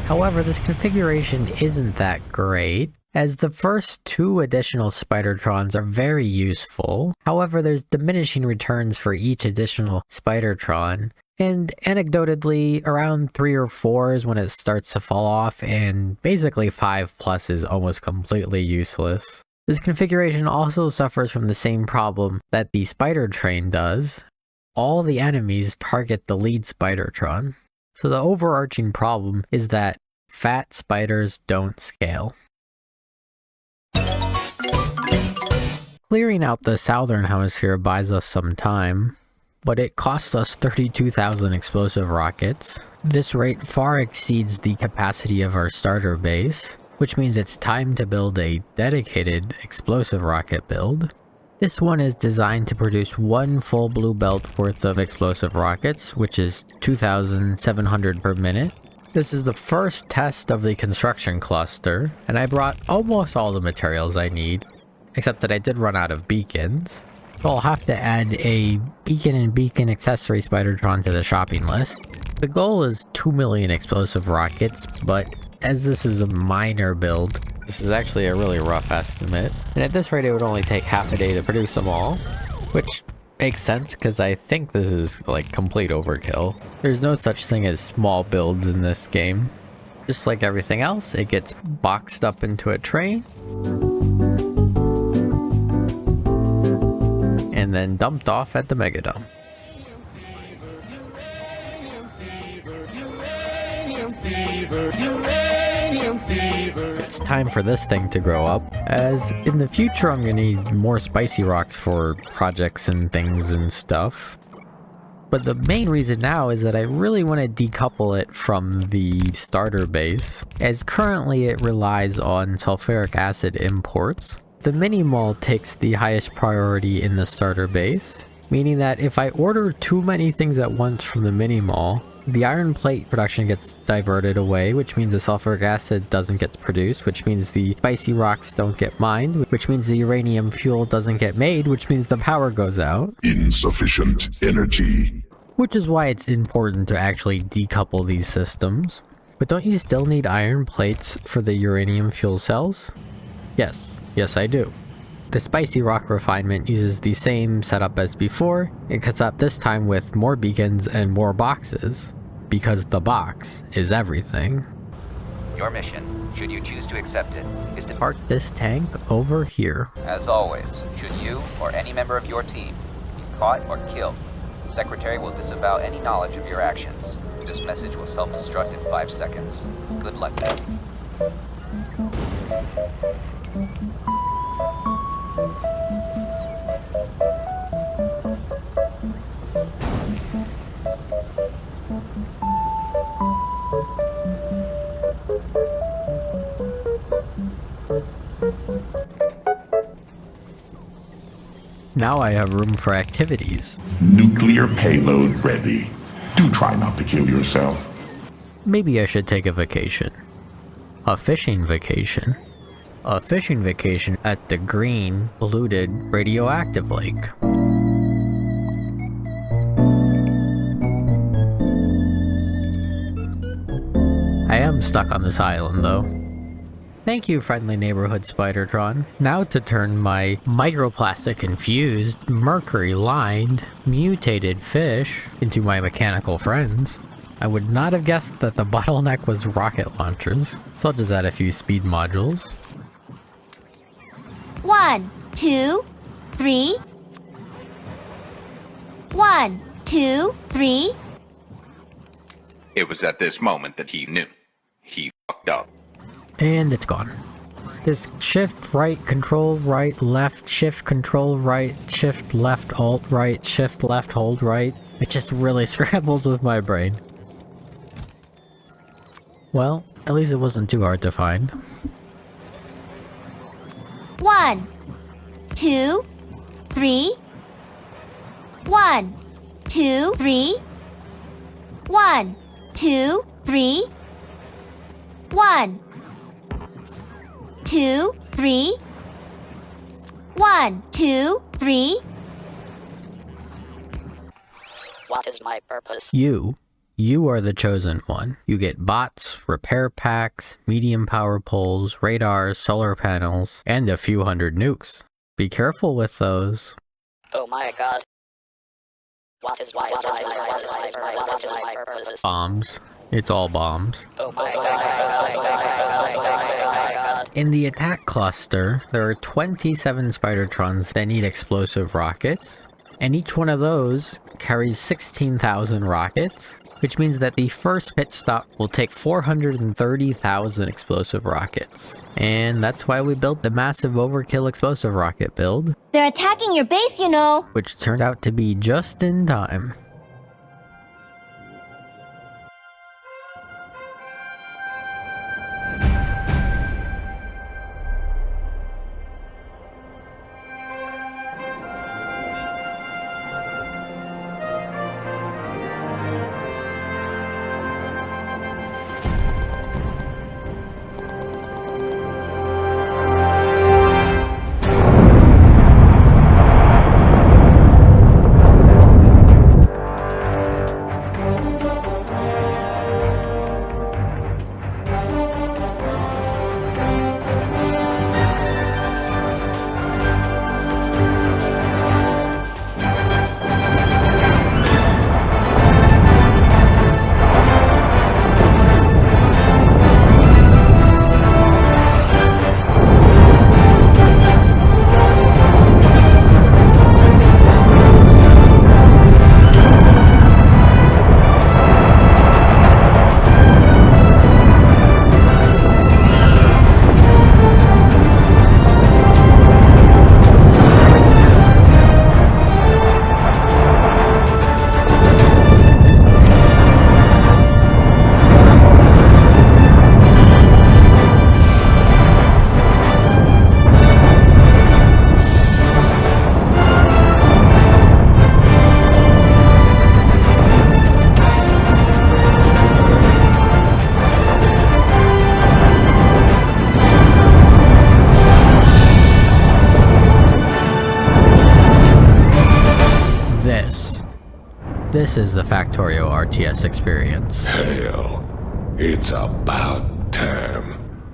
S1: However, this configuration isn't that great, as the first 2 additional Spidertrons are very useful. However, there's diminishing returns for each additional Spidertron, and anecdotally, around 3 or 4 is when it starts to fall off, and basically 5+ is almost completely useless. This configuration also suffers from the same problem that the Spider Train does. All the enemies target the lead Spidertron. So the overarching problem is that fat spiders don't scale. Clearing out the southern hemisphere buys us some time, but it costs us 32,000 explosive rockets. This rate far exceeds the capacity of our starter base, which means it's time to build a dedicated explosive rocket build. This one is designed to produce 1 full blue belt worth of explosive rockets, which is 2,700 per minute. This is the first test of the construction cluster, and I brought almost all the materials I need, except that I did run out of beacons. So I'll have to add a beacon and beacon accessory Spidertron to the shopping list. The goal is 2 million explosive rockets, but as this is a minor build, this is actually a really rough estimate. And at this rate it would only take half a day to produce them all, which makes sense because I think this is like complete overkill. There's no such thing as small builds in this game. Just like everything else, it gets boxed up into a tray and then dumped off at the Mega Dump. It's time for this thing to grow up, as in the future I'm gonna need more spicy rocks for projects and things and stuff. But the main reason now is that I really want to decouple it from the starter base, as currently it relies on sulfuric acid imports. The mini-mall takes the highest priority in the starter base, meaning that if I order too many things at once from the mini-mall, the iron plate production gets diverted away, which means the sulfuric acid doesn't get produced, which means the spicy rocks don't get mined, which means the uranium fuel doesn't get made, which means the power goes out.
S8: Insufficient energy.
S1: Which is why it's important to actually decouple these systems. But don't you still need iron plates for the uranium fuel cells? Yes I do. The spicy rock refinement uses the same setup as before, except this time with more beacons and more boxes, because the box is everything.
S12: Your mission, should you choose to accept it, is to
S1: park this tank over here.
S12: As always, should you or any member of your team be caught or killed, the Secretary will disavow any knowledge of your actions. This message will self-destruct in 5 seconds. Good luck.
S1: Now I have room for activities.
S8: Nuclear payload ready. Do try not to kill yourself.
S1: Maybe I should take a vacation. A fishing vacation. A fishing vacation at the green, polluted, radioactive lake. I am stuck on this island though. Thank you, friendly neighborhood Spidertron. Now to turn my microplastic-infused, mercury-lined, mutated fish into my mechanical friends. I would not have guessed that the bottleneck was rocket launchers, so I'll just add a few speed modules.
S2: 1, 2, 3. 1, 2, 3.
S13: It was at this moment that he knew. He fucked up.
S1: And it's gone. This shift right, control right, left, shift control right, shift left, alt right, shift left, hold right. It just really scrambles with my brain. Well, at least it wasn't too hard to find.
S2: 1, 2, 3. 1, 2, 3. 1, 2, 3. 1, 2, 3. 1, 2, 3.
S7: What is my purpose?
S1: You are the chosen one. You get bots, repair packs, medium power poles, radars, solar panels, and a few hundred nukes. Be careful with those.
S7: Oh my god. What is my purpose?
S1: Bombs. It's all bombs.
S7: Oh my god.
S1: In the attack cluster, there are 27 Spidertrons that need explosive rockets, and each one of those carries 16,000 rockets, which means that the first pit stop will take 430,000 explosive rockets. And that's why we built the massive overkill explosive rocket build.
S2: They're attacking your base, you know.
S1: Which turned out to be just in time. This is the Factorio RTS experience.
S8: Hell, it's about time.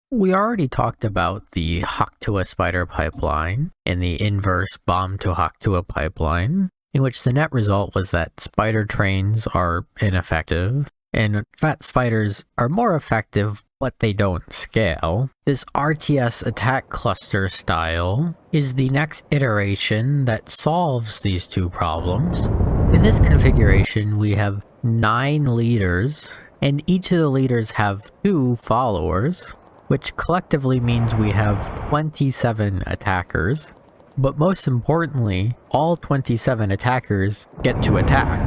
S1: We already talked about the Hawk to a Spider pipeline and the inverse bomb to Hawk to a pipeline, in which the net result was that spider trains are ineffective and fat spiders are more effective, but they don't scale. This RTS attack cluster style is the next iteration that solves these two problems. In this configuration, we have 9 leaders, and each of the leaders have 2 followers, which collectively means we have 27 attackers. But most importantly, all 27 attackers get to attack.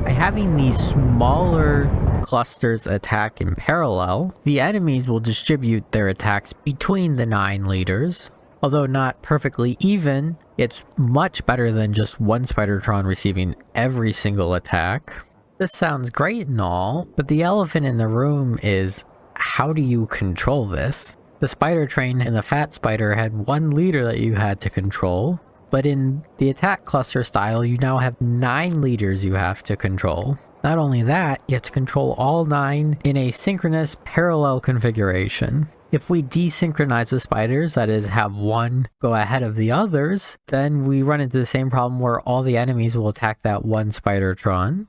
S1: By having these smaller clusters attack in parallel, the enemies will distribute their attacks between the 9 leaders. Although not perfectly even, it's much better than just one Spidertron receiving every single attack. This sounds great and all, but the elephant in the room is, how do you control this? The spider train and the fat spider had one leader that you had to control, but in the attack cluster style, you now have 9 leaders you have to control. Not only that, you have to control all 9 in a synchronous parallel configuration. If we desynchronize the spiders, that is, have one go ahead of the others, then we run into the same problem where all the enemies will attack that one Spidertron.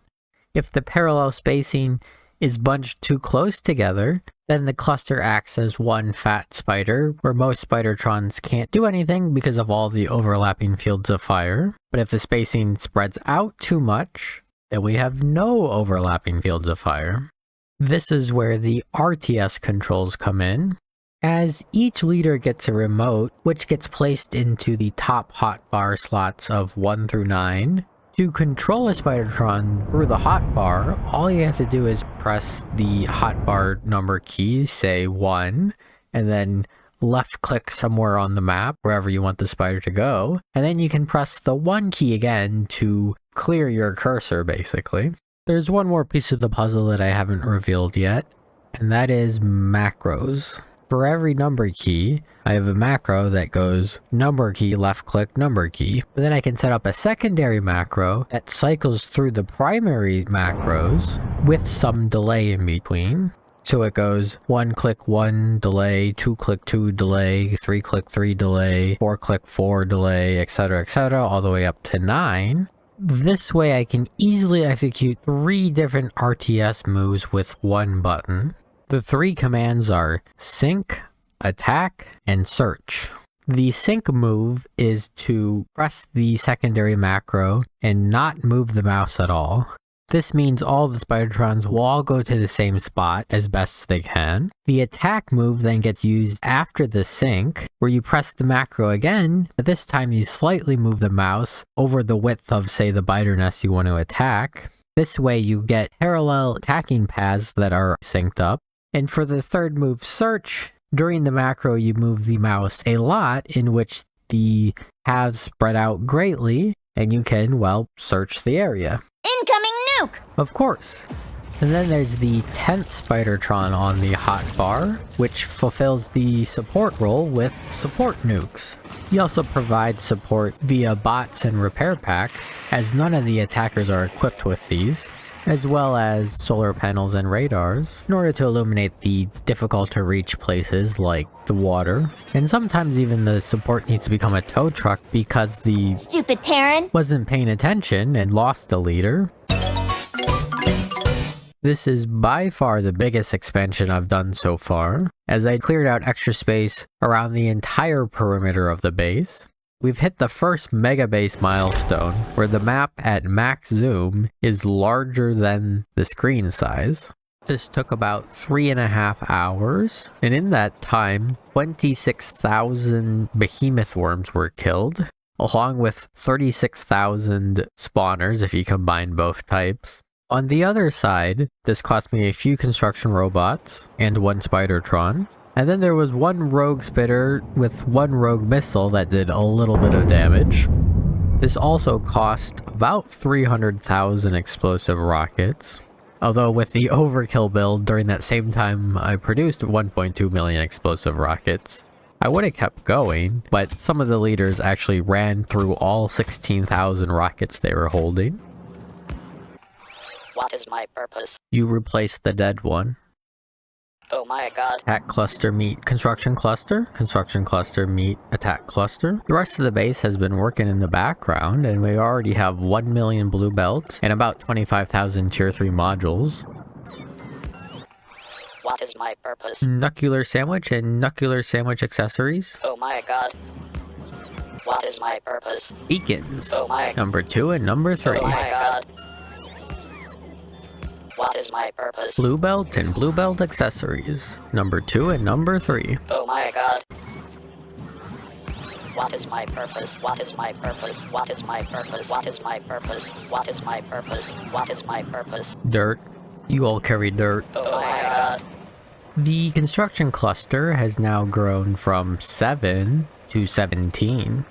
S1: If the parallel spacing is bunched too close together, then the cluster acts as one fat spider, where most Spidertrons can't do anything because of all the overlapping fields of fire. But if the spacing spreads out too much, then we have no overlapping fields of fire. This is where the RTS controls come in. As each leader gets a remote, which gets placed into the top hotbar slots of 1 through 9, To control a Spidertron through the hotbar, all you have to do is press the hotbar number key, say 1, and then left click somewhere on the map, wherever you want the spider to go, and then you can press the 1 key again to clear your cursor, basically. There's one more piece of the puzzle that I haven't revealed yet, and that is macros. For every number key, I have a macro that goes number key, left click, number key. But then I can set up a secondary macro that cycles through the primary macros with some delay in between. So it goes 1 click 1 delay, 2 click 2 delay, 3 click 3 delay, 4 click 4 delay, etc., all the way up to 9. This way I can easily execute 3 different RTS moves with one button. The 3 commands are sync, attack, and search. The sync move is to press the secondary macro and not move the mouse at all. This means all the Spidertrons will all go to the same spot as best they can. The attack move then gets used after the sync, where you press the macro again, but this time you slightly move the mouse over the width of, say, the biter nest you want to attack. This way you get parallel attacking paths that are synced up. And for the third move, search, during the macro you move the mouse a lot, in which the paths spread out greatly, and you can, well, search the area.
S2: Incoming nuke!
S1: Of course. And then there's the 10th Spidertron on the hotbar, which fulfills the support role with support nukes. He also provides support via bots and repair packs, as none of the attackers are equipped with these, as well as solar panels and radars, in order to illuminate the difficult to reach places like the water. And sometimes even the support needs to become a tow truck because the
S2: stupid Terran
S1: wasn't paying attention and lost a leader. This is by far the biggest expansion I've done so far, as I cleared out extra space around the entire perimeter of the base. We've hit the first mega base milestone, where the map at max zoom is larger than the screen size. This took about 3.5 hours, and in that time, 26,000 behemoth worms were killed, along with 36,000 spawners if you combine both types. On the other side, this cost me a few construction robots and 1 Spidertron. And then there was 1 rogue spitter with 1 rogue missile that did a little bit of damage. This also cost about 300,000 explosive rockets. Although with the overkill build during that same time I produced 1.2 million explosive rockets. I would have kept going, but some of the leaders actually ran through all 16,000 rockets they were holding.
S7: What is my purpose?
S1: You replaced the dead one.
S7: Oh my god.
S1: Attack cluster meet construction cluster meet attack cluster. The rest of the base has been working in the background, and we already have 1 million blue belts and about 25,000 tier 3 modules.
S7: What is my purpose?
S1: Nuclear sandwich and nuclear sandwich accessories.
S7: Oh my god. What is my purpose?
S1: Beacons.
S7: Oh my.
S1: Number 2 and number 3.
S7: Oh my god. What is my purpose?
S1: Blue belt and blue belt accessories. Number 2 and number 3.
S7: Oh my god. What is my purpose? What is my purpose? What is my purpose? What is my purpose? What is my purpose? What is my purpose?
S1: Dirt. You all carry dirt.
S7: Oh my god.
S1: The construction cluster has now grown from 7 to 17.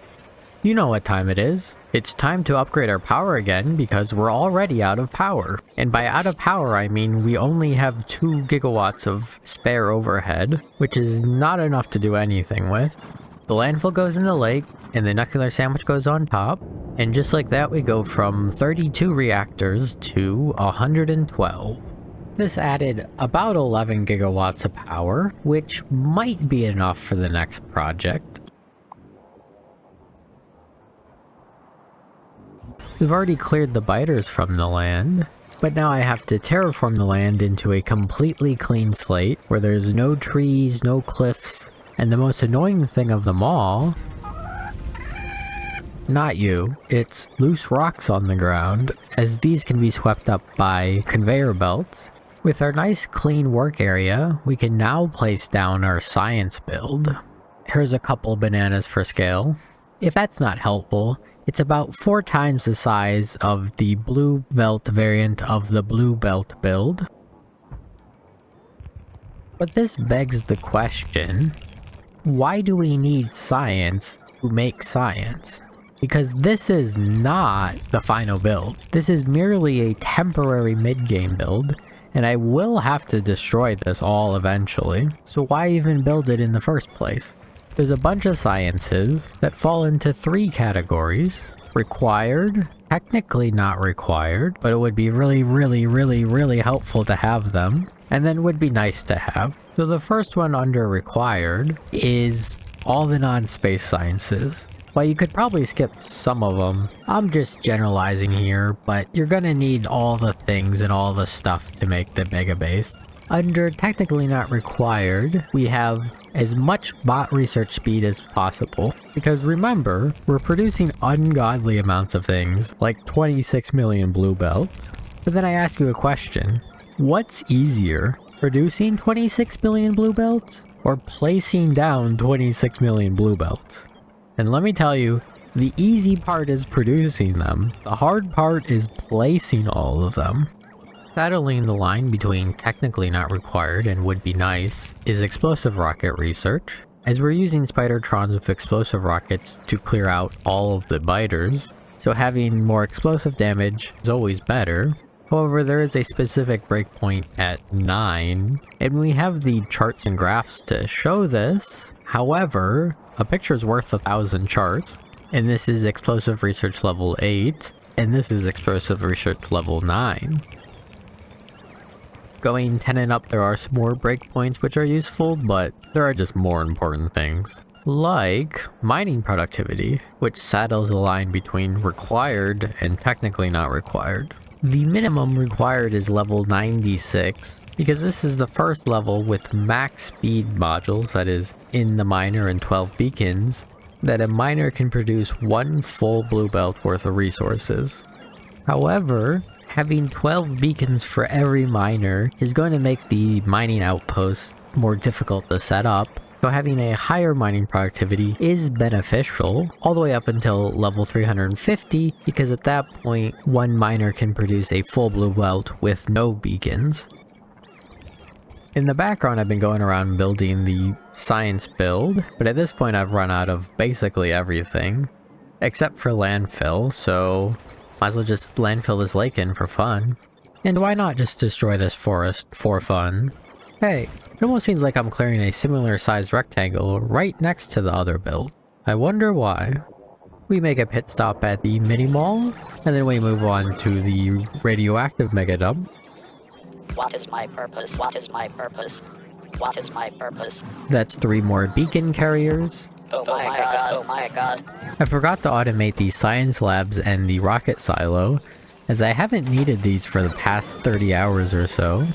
S1: You know what time it is. It's time to upgrade our power again because we're already out of power. And by out of power, I mean we only have 2 gigawatts of spare overhead, which is not enough to do anything with. The landfill goes in the lake, and the nuclear sandwich goes on top. And just like that, we go from 32 reactors to 112. This added about 11 gigawatts of power, which might be enough for the next project. We've already cleared the biters from the land, but now I have to terraform the land into a completely clean slate where there's no trees, no cliffs, and the most annoying thing of them all, not you, it's loose rocks on the ground, as these can be swept up by conveyor belts. With our nice clean work area, we can now place down our science build. Here's a couple bananas for scale. If that's not helpful, It's about 4 times the size of the blue belt variant of the blue belt build. But this begs the question, why do we need science to make science? Because this is not the final build. This is merely a temporary mid-game build, and I will have to destroy this all eventually. So why even build it in the first place? There's a bunch of sciences that fall into 3 categories. Required, technically not required, but it would be really helpful to have them, and then would be nice to have. So the first one under required is all the non-space sciences. Well, you could probably skip some of them. I'm just generalizing here, but you're gonna need all the things and all the stuff to make the mega base. Under technically not required, we have as much bot research speed as possible. Because remember, we're producing ungodly amounts of things, like 26 million blue belts. But then I ask you a question. What's easier, producing 26 million blue belts, or placing down 26 million blue belts? And let me tell you, the easy part is producing them. The hard part is placing all of them. Saddling the line between technically not required and would be nice is explosive rocket research, as we're using Spidertrons with explosive rockets to clear out all of the biters, so having more explosive damage is always better. However, there is a specific breakpoint at 9, and we have the charts and graphs to show this. However, a picture is worth 1,000 charts, and this is explosive research level 8, and this is explosive research level 9. Going 10 and up, there are some more breakpoints which are useful, but there are just more important things. Like mining productivity, which saddles the line between required and technically not required. The minimum required is level 96, because this is the first level with max speed modules, that is, in the miner and 12 beacons, that a miner can produce 1 full blue belt worth of resources. However, having 12 beacons for every miner is going to make the mining outposts more difficult to set up, so having a higher mining productivity is beneficial, all the way up until level 350, because at that point, 1 miner can produce a full blue belt with no beacons. In the background, I've been going around building the science build, but at this point I've run out of basically everything, except for landfill, so might as well just landfill this lake in for fun. And why not just destroy this forest for fun? Hey, it almost seems like I'm clearing a similar sized rectangle right next to the other build. I wonder why. We make a pit stop at the mini mall, and then we move on to the radioactive mega dump.
S7: What is my purpose? What is my purpose? What is my purpose?
S1: That's 3 more beacon carriers.
S7: Oh my god, oh my god.
S1: I forgot to automate the science labs and the rocket silo, as I haven't needed these for the past 30 hours or so.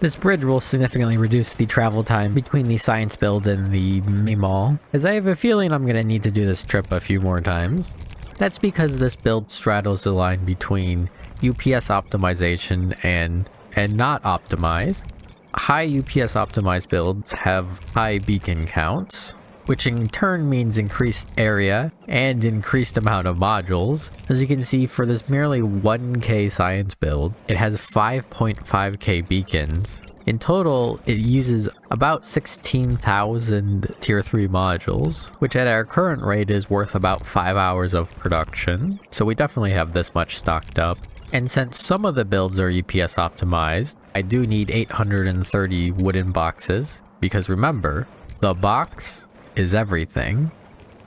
S1: This bridge will significantly reduce the travel time between the science build and the mini mall, as I have a feeling I'm gonna need to do this trip a few more times. That's because this build straddles the line between UPS optimization and not optimized. High UPS optimized builds have high beacon counts, which in turn means increased area and increased amount of modules. As you can see, for this merely 1k science build, it has 5.5k beacons. In total, it uses about 16,000 tier 3 modules, which at our current rate is worth about 5 hours of production, so we definitely have this much stocked up. And since some of the builds are UPS optimized, I do need 830 wooden boxes, because remember, the box is everything.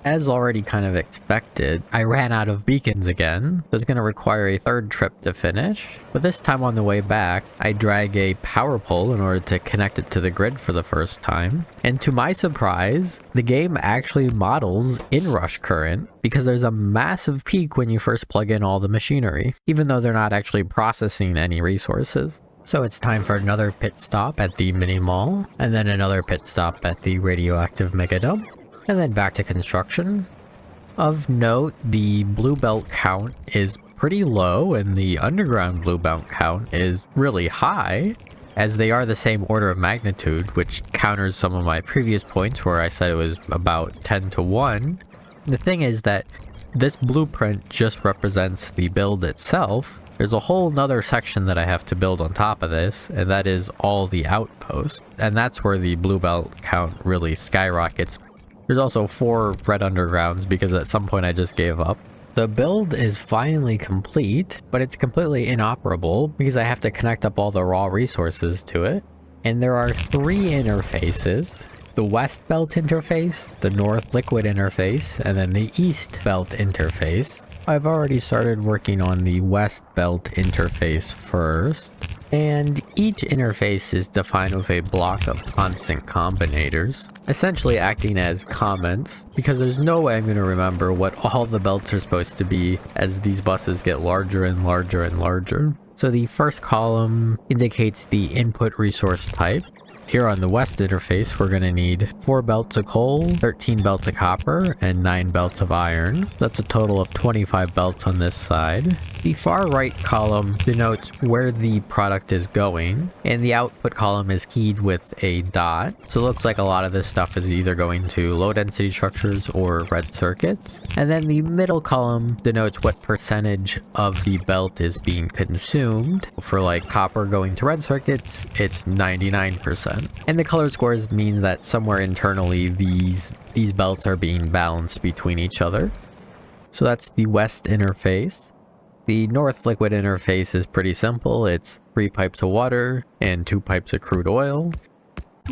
S1: As already kind of expected, I ran out of beacons again, so it's going to require a 3rd trip to finish. But this time on the way back, I drag a power pole in order to connect it to the grid for the first time. And to my surprise, the game actually models inrush current, because there's a massive peak when you first plug in all the machinery, even though they're not actually processing any resources. So it's time for another pit stop at the mini mall, and then another pit stop at the radioactive mega dump, and then back to construction. Of note, the blue belt count is pretty low, and the underground blue belt count is really high, as they are the same order of magnitude, which counters some of my previous points where I said it was about 10 to 1. The thing is that this blueprint just represents the build itself, there's a whole nother section that I have to build on top of this, and that is all the outposts. And that's where the blue belt count really skyrockets. There's also 4 red undergrounds because at some point I just gave up. The build is finally complete, but it's completely inoperable because I have to connect up all the raw resources to it. And there are 3 interfaces. The West Belt interface, the North Liquid interface, and then the East Belt interface. I've already started working on the West Belt interface first, and each interface is defined with a block of constant combinators, essentially acting as comments, because there's no way I'm going to remember what all the belts are supposed to be as these buses get larger and larger and larger. So the first column indicates the input resource type. Here on the West interface, we're going to need 4 belts of coal, 13 belts of copper, and 9 belts of iron. That's a total of 25 belts on this side. The far right column denotes where the product is going, and the output column is keyed with a dot. So it looks like a lot of this stuff is either going to low density structures or red circuits. And then the middle column denotes what percentage of the belt is being consumed. For like copper going to red circuits, it's 99%. And the color scores mean that somewhere internally these belts are being balanced between each other. So that's the West interface. The North Liquid interface is pretty simple. It's 3 pipes of water and 2 pipes of crude oil.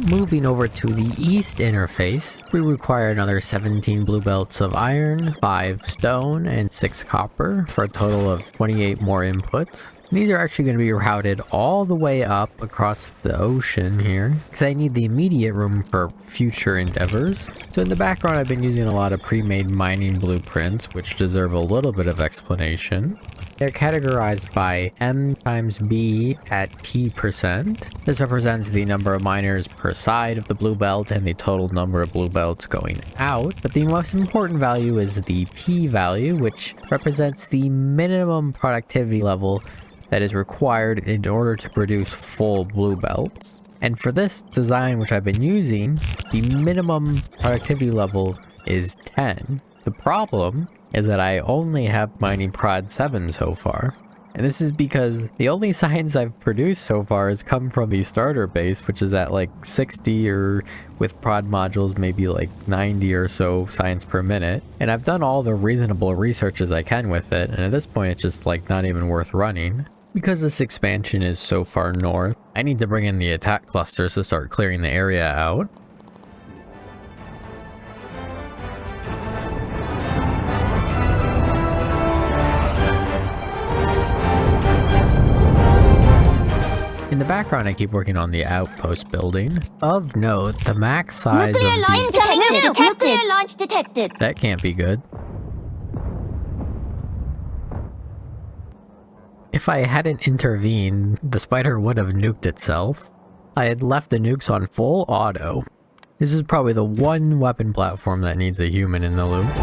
S1: Moving over to the East interface, we require another 17 blue belts of iron, 5 stone, and 6 copper for a total of 28 more inputs. These are actually going to be routed all the way up across the ocean here, because I need the immediate room for future endeavors. So in the background, I've been using a lot of pre-made mining blueprints, which deserve a little bit of explanation. They're categorized by M times B at P%. This represents the number of miners per side of the blue belt and the total number of blue belts going out. But the most important value is the P value, which represents the minimum productivity level that is required in order to produce full blue belts. And for this design, which I've been using, the minimum productivity level is 10. The problem is that I only have mining prod 7 so far. And this is because the only science I've produced so far has come from the starter base, which is at like 60, or with prod modules maybe like 90 or so science per minute. And I've done all the reasonable research as I can with it, and at this point it's just like not even worth running. Because this expansion is so far north, I need to bring in the attack clusters to start clearing the area out. In the background, I keep working on the outpost building. Of note, the max size
S2: Nuclear
S1: of
S2: launch detected! Nuclear launch detected!
S1: That can't be good. If I hadn't intervened, the spider would have nuked itself. I had left the nukes on full auto. This is probably the one weapon platform that needs a human in the loop.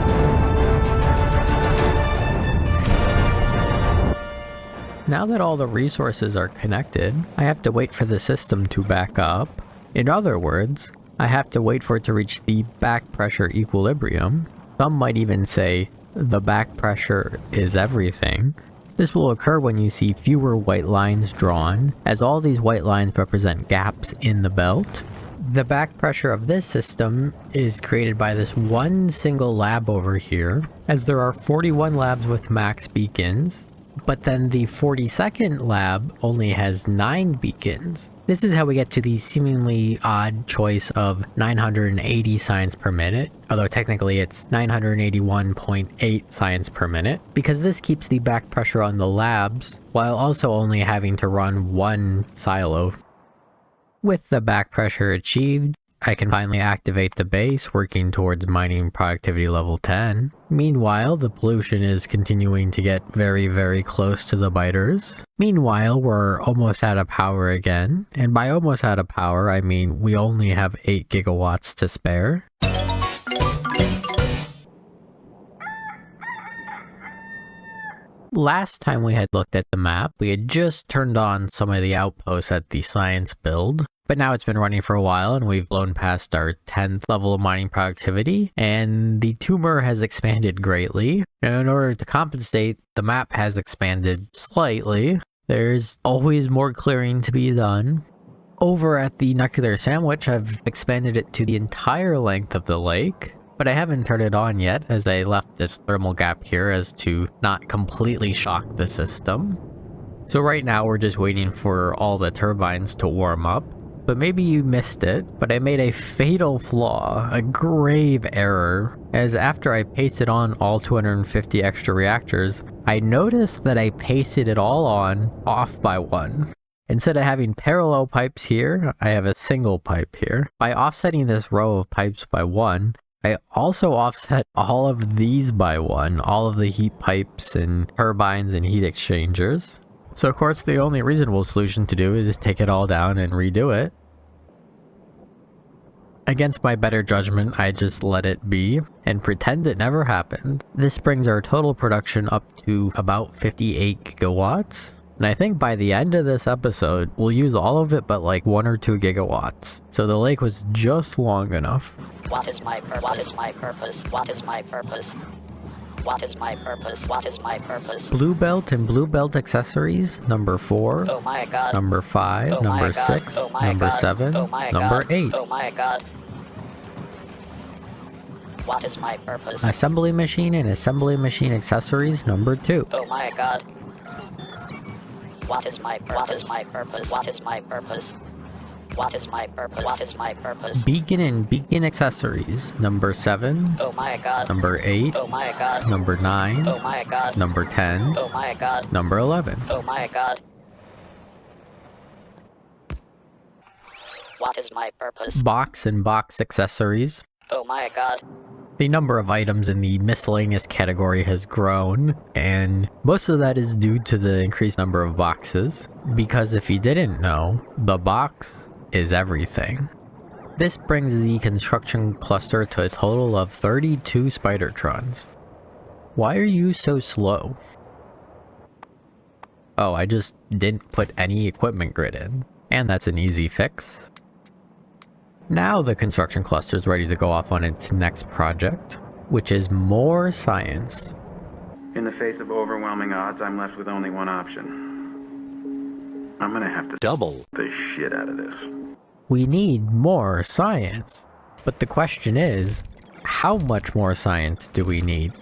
S1: Now that all the resources are connected, I have to wait for the system to back up. In other words, I have to wait for it to reach the back pressure equilibrium. Some might even say the back pressure is everything. This will occur when you see fewer white lines drawn, as all these white lines represent gaps in the belt. The back pressure of this system is created by this one single lab over here, as there are 41 labs with max beacons. But then the 42nd lab only has 9 beacons. This is how we get to the seemingly odd choice of 980 science per minute, although technically it's 981.8 science per minute, because this keeps the back pressure on the labs while also only having to run 1 silo. With the back pressure achieved, I can finally activate the base, working towards mining productivity level 10. Meanwhile, the pollution is continuing to get very, very close to the biters. Meanwhile, we're almost out of power again. And by almost out of power, I mean we only have 8 gigawatts to spare. Last time we had looked at the map, we had just turned on some of the outposts at the science build. But now it's been running for a while and we've blown past our 10th level of mining productivity, and the tumor has expanded greatly. And in order to compensate, the map has expanded slightly. There's always more clearing to be done. Over at the Nuclear Sandwich, I've expanded it to the entire length of the lake, but I haven't turned it on yet as I left this thermal gap here as to not completely shock the system. So right now we're just waiting for all the turbines to warm up. But maybe you missed it, but I made a fatal flaw, a grave error, as after I pasted on all 250 extra reactors, I noticed that I pasted it all on off by one. Instead of having parallel pipes here, I have a single pipe here. By offsetting this row of pipes by one, I also offset all of these by one, all of the heat pipes and turbines and heat exchangers. So of course the only reasonable solution to do is just take it all down and redo it. Against my better judgment, I just let it be and pretend it never happened. This brings our total production up to about 58 gigawatts. And I think by the end of this episode, we'll use all of it but like 1 or 2 gigawatts. So the lake was just long enough.
S7: What is my purpose? What is my purpose? What is my purpose? What is my purpose? What is my purpose?
S1: Blue Belt and Blue Belt accessories, number 4.
S7: Oh my god.
S1: Number 5,
S7: oh
S1: number
S7: my
S1: 6,
S7: god. Oh my
S1: number
S7: god.
S1: 7,
S7: oh my
S1: number
S7: god.
S1: 8.
S7: Oh my god. What is my purpose?
S1: Assembly machine and assembly machine accessories, number 2.
S7: Oh my god. What is my purpose? What is my purpose? What is my purpose? What is my purpose? What is my purpose?
S1: Beacon and beacon accessories, number 7.
S7: Oh my god.
S1: Number 8.
S7: Oh my god.
S1: Number 9.
S7: Oh my god.
S1: Number 10.
S7: Oh my god.
S1: Number 11.
S7: Oh my god. What is my purpose?
S1: Box and box accessories.
S7: Oh my god.
S1: The number of items in the miscellaneous category has grown, and most of that is due to the increased number of boxes. Because if you didn't know, the box is everything. This brings the construction cluster to a total of 32 Spidertrons. Why are you so slow? Oh, I just didn't put any equipment grid in. And that's an easy fix. Now the construction cluster is ready to go off on its next project, which is more science.
S6: In the face of overwhelming odds, I'm left with only one option. I'm gonna have to double the shit out of this.
S1: We need more science. But the question is, how much more science do we need?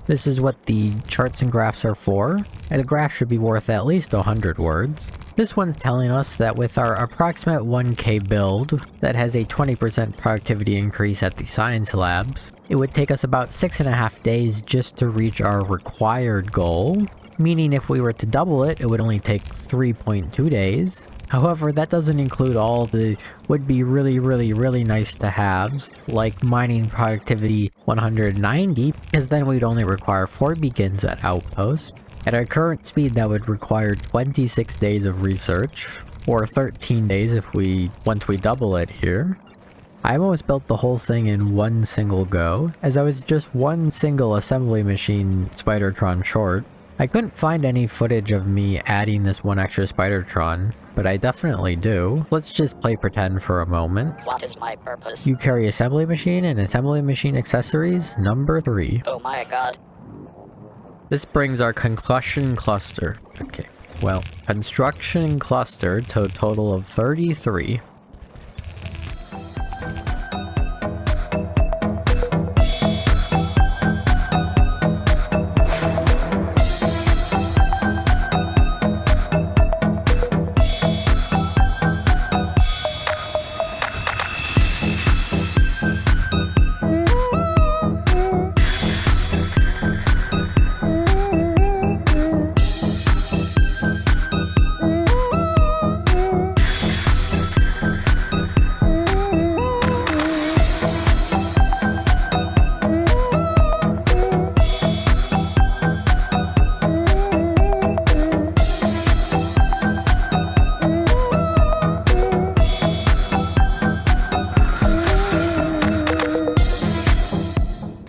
S1: This is what the charts and graphs are for, and a graph should be worth at least 100 words. This one's telling us that with our approximate 1K build that has a 20% productivity increase at the science labs, it would take us about 6.5 days just to reach our required goal, meaning if we were to double it, it would only take 3.2 days. However, that doesn't include all the would be really nice to haves, like mining productivity 190, because then we'd only require 4 beacons at outposts. At our current speed, that would require 26 days of research, or 13 days if once we double it here. I almost built the whole thing in one single go, as I was just one single assembly machine Spidertron short. I couldn't find any footage of me adding this one extra Spidertron, but I definitely do. Let's just play pretend for a moment.
S7: What is my purpose?
S1: You carry assembly machine and assembly machine accessories, number 3.
S7: Oh my god.
S1: This brings our concussion cluster. Okay, well, construction cluster to a total of 33.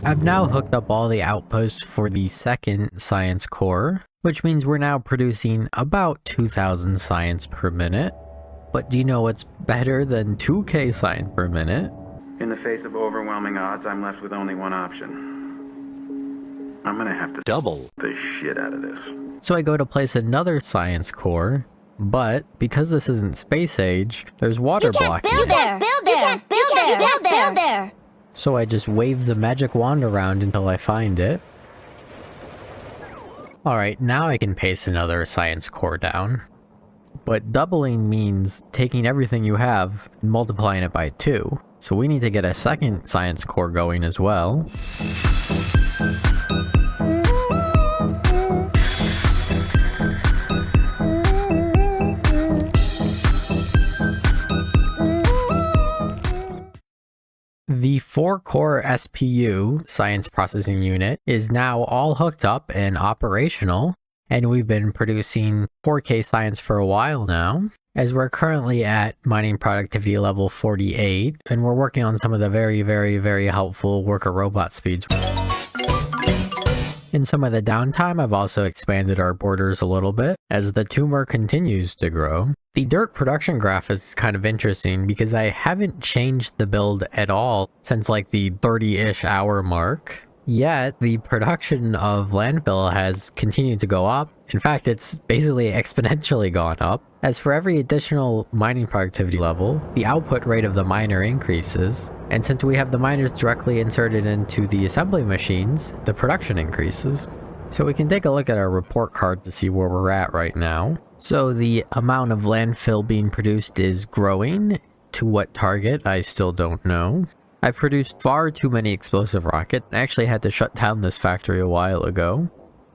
S1: I've now hooked up all the outposts for the second science core, which means we're now producing about 2,000 science per minute. But do you know what's better than 2K science per minute?
S6: In the face of overwhelming odds, I'm left with only one option. I'm gonna have to double the shit out of this.
S1: So I go to place another science core, but because this isn't space age, there's water blocking it.
S2: Build there! Build there!
S1: So I just wave the magic wand around until I find it. Alright, now I can paste another science core down. But doubling means taking everything you have and multiplying it by 2. So we need to get a second science core going as well. The 4-core SPU, Science Processing Unit, is now all hooked up and operational, and we've been producing 4K science for a while now, as we're currently at mining productivity level 48, and we're working on some of the very helpful worker robot speeds. In some of the downtime, I've also expanded our borders a little bit, as the tumor continues to grow. The dirt production graph is kind of interesting because I haven't changed the build at all since like the 30-ish hour mark. Yet, the production of landfill has continued to go up. In fact, it's basically exponentially gone up. As for every additional mining productivity level, the output rate of the miner increases. And since we have the miners directly inserted into the assembly machines, the production increases. So we can take a look at our report card to see where we're at right now. So the amount of landfill being produced is growing. To what target, I still don't know. I've produced far too many explosive rockets. I actually had to shut down this factory a while ago.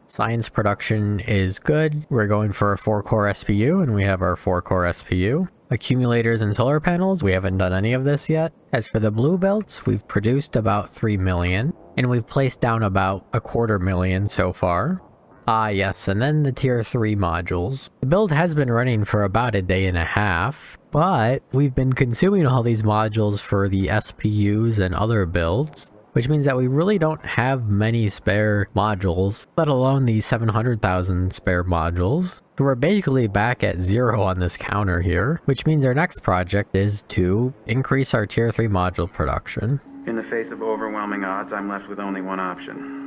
S1: Science production is good. We're going for a 4-core SPU, and we have our 4-core SPU. Accumulators and solar panels, we haven't done any of this yet. As for the blue belts, we've produced about 3 million, and we've placed down about 250,000 so far. Ah yes, and then the tier 3 modules. The build has been running for about a day and a half, but we've been consuming all these modules for the SPUs and other builds, which means that we really don't have many spare modules, let alone these 700,000 spare modules. So we're basically back at 0 on this counter here, which means our next project is to increase our tier 3 module production.
S6: In the face of overwhelming odds, I'm left with only one option.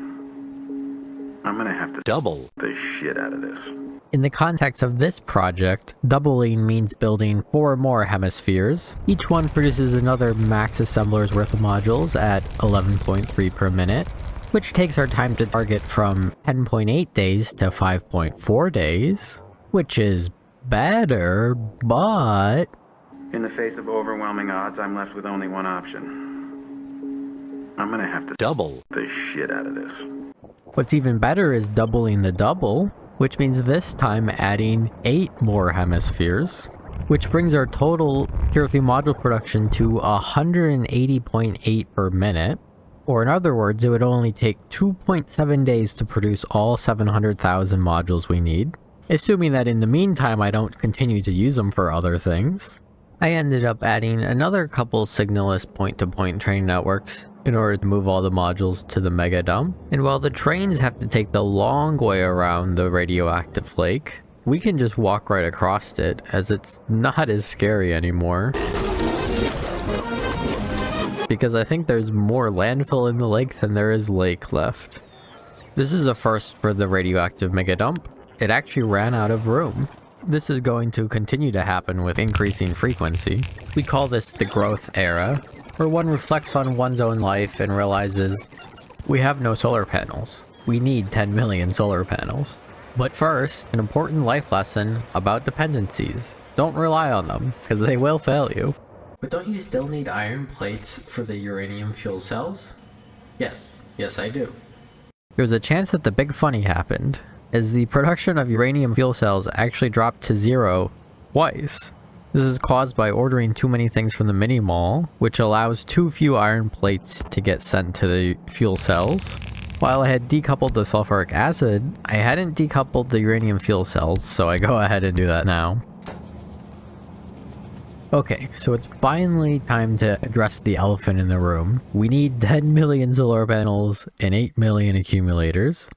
S6: I'm gonna have to double the shit out of this.
S1: In the context of this project, doubling means building 4 more hemispheres. Each one produces another max assembler's worth of modules at 11.3 per minute, which takes our time to target from 10.8 days to 5.4 days, which is better, but...
S6: In the face of overwhelming odds, I'm left with only one option. I'm gonna have to double the shit out of this.
S1: What's even better is doubling the double, which means this time adding 8 more hemispheres, which brings our total tier 3 module production to 180.8 per minute, or in other words, it would only take 2.7 days to produce all 700,000 modules we need, assuming that in the meantime I don't continue to use them for other things. I ended up adding another couple signalless point-to-point train networks in order to move all the modules to the mega dump. And while the trains have to take the long way around the radioactive lake, we can just walk right across it, as it's not as scary anymore. Because I think there's more landfill in the lake than there is lake left. This is a first for the radioactive mega dump. It actually ran out of room. This is going to continue to happen with increasing frequency. We call this the growth era, where one reflects on one's own life and realizes we have no solar panels. We need 10 million solar panels. But first, an important life lesson about dependencies. Don't rely on them, because they will fail you. But don't you still need iron plates for the uranium fuel cells? Yes I do. There's a chance that the big funny happened, as the production of uranium fuel cells actually dropped to 0 twice. This is caused by ordering too many things from the mini mall, which allows too few iron plates to get sent to the fuel cells. While I had decoupled the sulfuric acid, I hadn't decoupled the uranium fuel cells, so I go ahead and do that now. Okay, so it's finally time to address the elephant in the room. We need 10 million solar panels and 8 million accumulators.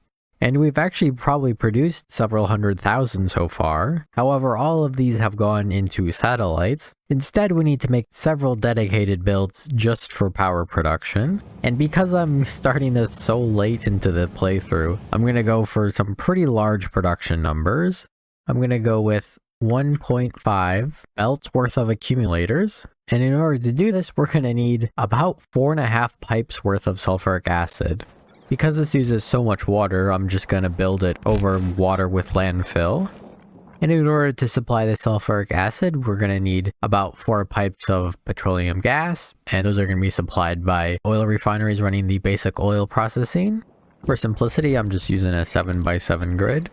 S1: And we've actually probably produced several 100,000 so far. However, all of these have gone into satellites. Instead, we need to make several dedicated builds just for power production. And because I'm starting this so late into the playthrough, I'm going to go for some pretty large production numbers. I'm going to go with 1.5 belts worth of accumulators. And in order to do this, we're going to need about 4.5 pipes worth of sulfuric acid. Because this uses so much water, I'm just going to build it over water with landfill. And in order to supply the sulfuric acid, we're going to need about 4 pipes of petroleum gas, and those are going to be supplied by oil refineries running the basic oil processing. For simplicity, I'm just using a 7x7 grid.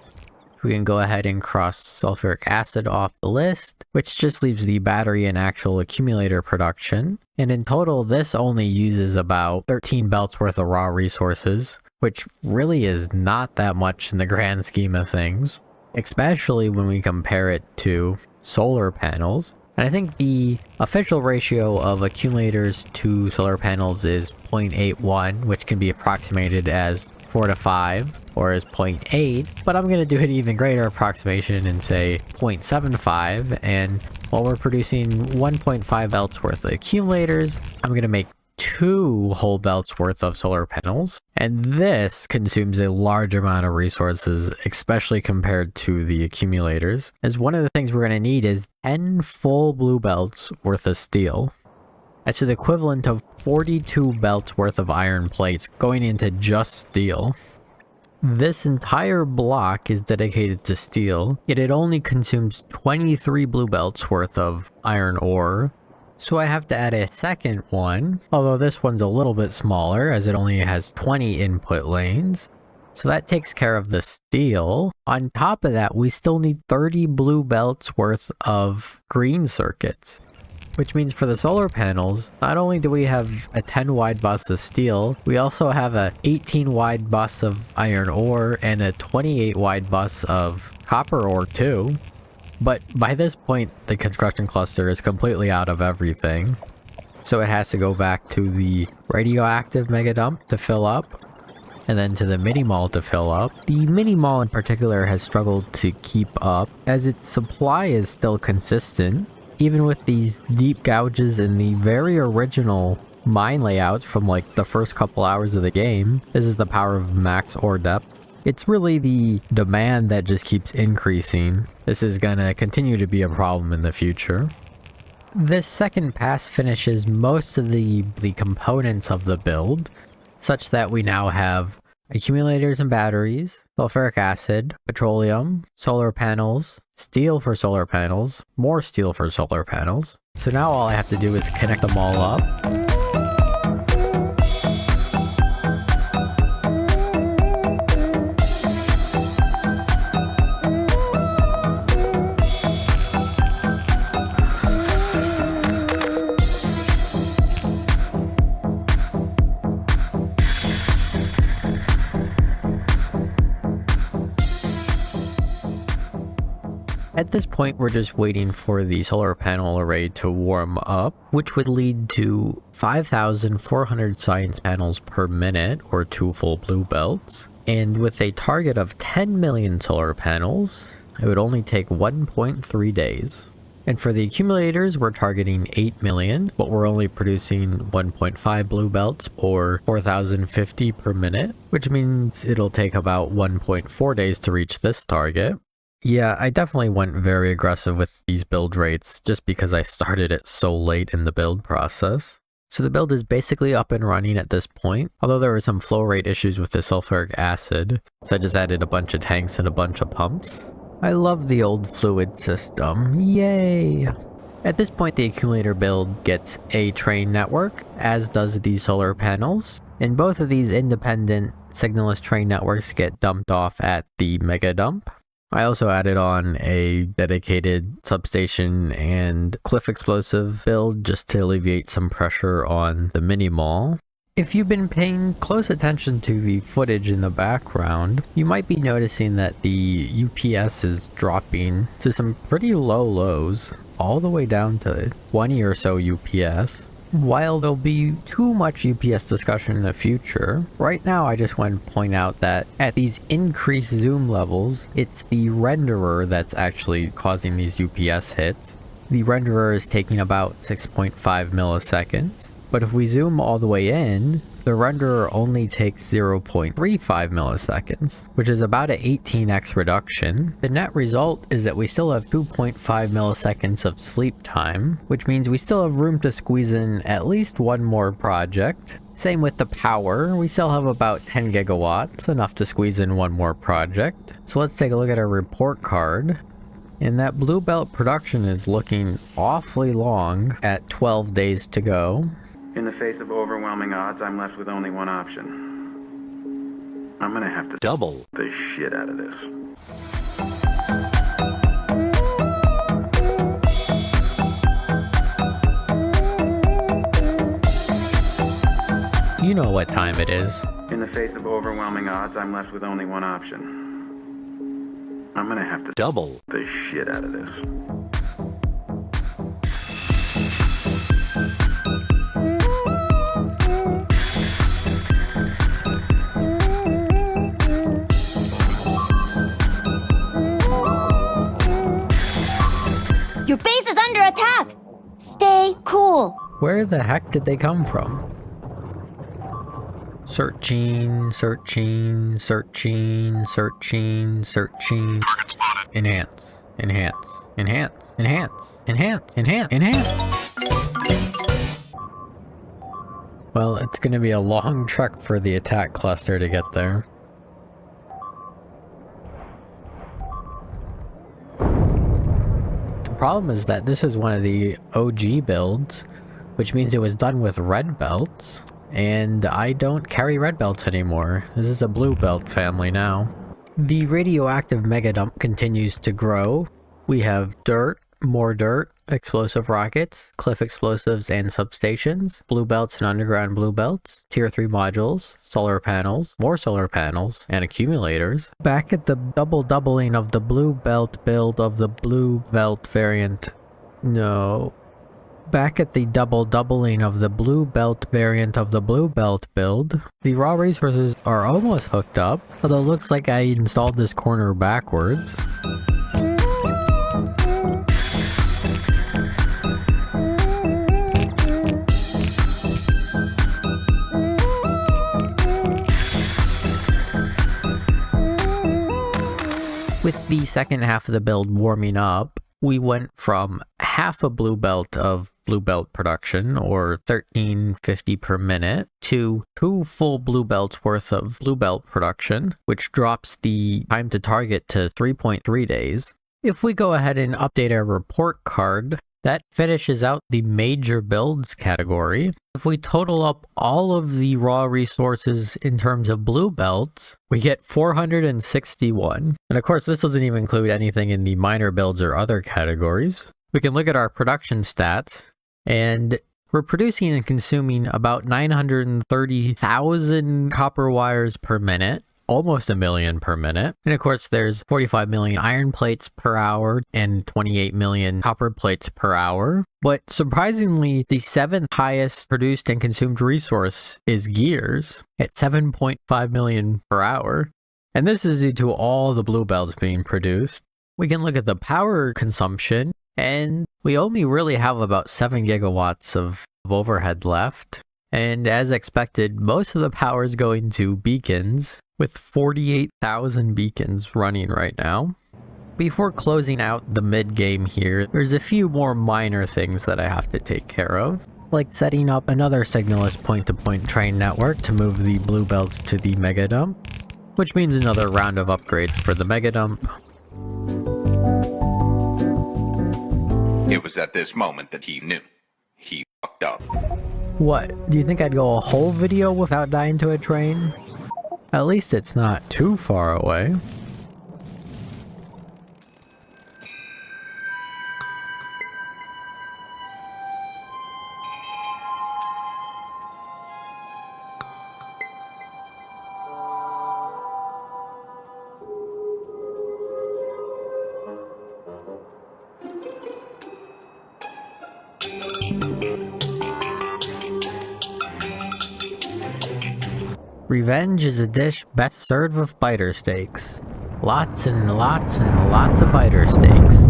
S1: We can go ahead and cross sulfuric acid off the list, which just leaves the battery and actual accumulator production. And in total, this only uses about 13 belts worth of raw resources, which really is not that much in the grand scheme of things, especially when we compare it to solar panels. And I think the official ratio of accumulators to solar panels is 0.81, which can be approximated as 4 to 5 or as 0.8, but I'm going to do an even greater approximation and say 0.75. And while we're producing 1.5 belts worth of accumulators, I'm going to make 2 whole belts worth of solar panels, and this consumes a large amount of resources, especially compared to the accumulators, as one of the things we're going to need is 10 full blue belts worth of steel. That's the equivalent of 42 belts worth of iron plates going into just steel. This entire block is dedicated to steel, yet it only consumes 23 blue belts worth of iron ore. So I have to add a second one, although this one's a little bit smaller as it only has 20 input lanes. So that takes care of the steel. On top of that, we still need 30 blue belts worth of green circuits. Which means for the solar panels, not only do we have a 10 wide bus of steel, we also have a 18 wide bus of iron ore and a 28 wide bus of copper ore too. But by this point, the construction cluster is completely out of everything. So it has to go back to the radioactive mega dump to fill up, and then to the mini mall to fill up. The mini mall in particular has struggled to keep up, as its supply is still consistent. Even with these deep gouges in the very original mine layouts from like the first couple hours of the game, this is the power of max ore depth. It's really the demand that just keeps increasing. This is gonna continue to be a problem in the future. This second pass finishes most of the components of the build, such that we now have accumulators and batteries, sulfuric acid, petroleum, solar panels, steel for solar panels, more steel for solar panels. So now all I have to do is connect them all up. At this point, we're just waiting for the solar panel array to warm up, which would lead to 5,400 science panels per minute, or 2 full blue belts. And with a target of 10 million solar panels, it would only take 1.3 days. And for the accumulators, we're targeting 8 million, but we're only producing 1.5 blue belts, or 4,050 per minute, which means it'll take about 1.4 days to reach this target. Yeah, I definitely went very aggressive with these build rates just because I started it so late in the build process. So the build is basically up and running at this point, although there were some flow rate issues with the sulfuric acid, so I just added a bunch of tanks and a bunch of pumps. I love the old fluid system, yay! At this point, the accumulator build gets a train network, as does the solar panels, and both of these independent signalless train networks get dumped off at the mega dump. I also added on a dedicated substation and cliff explosive build just to alleviate some pressure on the mini mall. If you've been paying close attention to the footage in the background, you might be noticing that the UPS is dropping to some pretty low lows, all the way down to 20 or so UPS. While there'll be too much UPS discussion in the future, right now I just want to point out that at these increased zoom levels, it's the renderer that's actually causing these UPS hits. The renderer is taking about 6.5 milliseconds, but if we zoom all the way in, the renderer only takes 0.35 milliseconds, which is about an 18x reduction. The net result is that we still have 2.5 milliseconds of sleep time, which means we still have room to squeeze in at least one more project. Same with the power, we still have about 10 gigawatts, enough to squeeze in one more project. So let's take a look at our report card. And that blue belt production is looking awfully long at 12 days to go.
S6: In the face of overwhelming odds, I'm left with only one option. I'm gonna have to double the shit out of this.
S1: You know what time it is.
S6: In the face of overwhelming odds, I'm left with only one option. I'm gonna have to double the shit out of this.
S2: Your base is under attack! Stay cool.
S1: Where the heck did they come from? Searching. Enhance. Well, it's gonna be a long trek for the attack cluster to get there. The problem is that this is one of the OG builds, which means it was done with red belts, and I don't carry red belts anymore. This is a blue belt family now. The radioactive mega dump continues to grow. We have dirt, more dirt, explosive rockets, cliff explosives and substations, blue belts and underground blue belts, tier 3 modules, solar panels, more solar panels, and accumulators. Back at the doubling of the blue belt build of the blue belt variant. No. Back at the doubling of the blue belt variant of the blue belt build, the raw resources are almost hooked up, although it looks like I installed this corner backwards. With the second half of the build warming up, we went from half a blue belt of blue belt production, or 1350 per minute, to 2 full blue belts worth of blue belt production, which drops the time to target to 3.3 days. If we go ahead and update our report card, that finishes out the major builds category. If we total up all of the raw resources in terms of blue belts, we get 461. And of course, this doesn't even include anything in the minor builds or other categories. We can look at our production stats, and we're producing and consuming about 930,000 copper wires per minute. Almost 1 million per minute. And of course, there's 45 million iron plates per hour and 28 million copper plates per hour. But surprisingly, the 7th highest produced and consumed resource is gears at 7.5 million per hour. And this is due to all the blue belts being produced. We can look at the power consumption, and we only really have about 7 gigawatts of overhead left. And as expected, most of the power is going to beacons, with 48,000 beacons running right now. Before closing out the mid-game here, there's a few more minor things that I have to take care of, like setting up another signalless point-to-point train network to move the blue belts to the mega dump, which means another round of upgrades for the mega dump.
S13: It was at this moment that he knew. He fucked up.
S1: What? Do you think I'd go a whole video without dying to a train? At least it's not too far away. Revenge is a dish best served with biter steaks. Lots and lots and lots of biter steaks.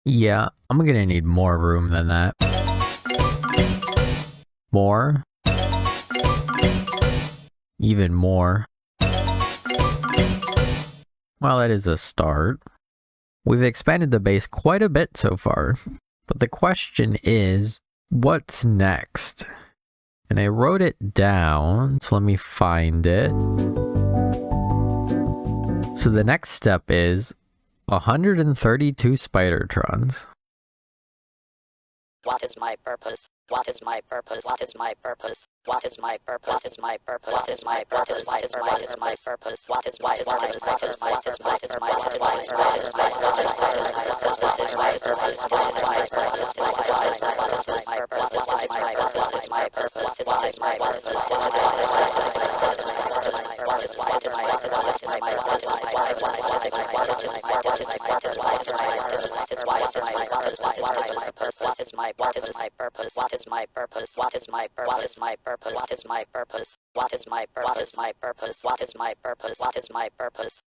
S1: Yeah, I'm gonna need more room than that. More. Even more. Well, that is a start. We've expanded the base quite a bit so far, but the question is, what's next? And I wrote it down, so let me find it. So the next step is 132 Spidertrons.
S7: What is my purpose? What is my purpose? What is my purpose? What is my purpose? What is my purpose? What is my purpose? What is my purpose? What is my purpose? What is my purpose? What is my purpose? What is my purpose? What is my purpose? What is my purpose? What is my purpose? What is my purpose? What is my purpose? What is my purpose? What is my purpose?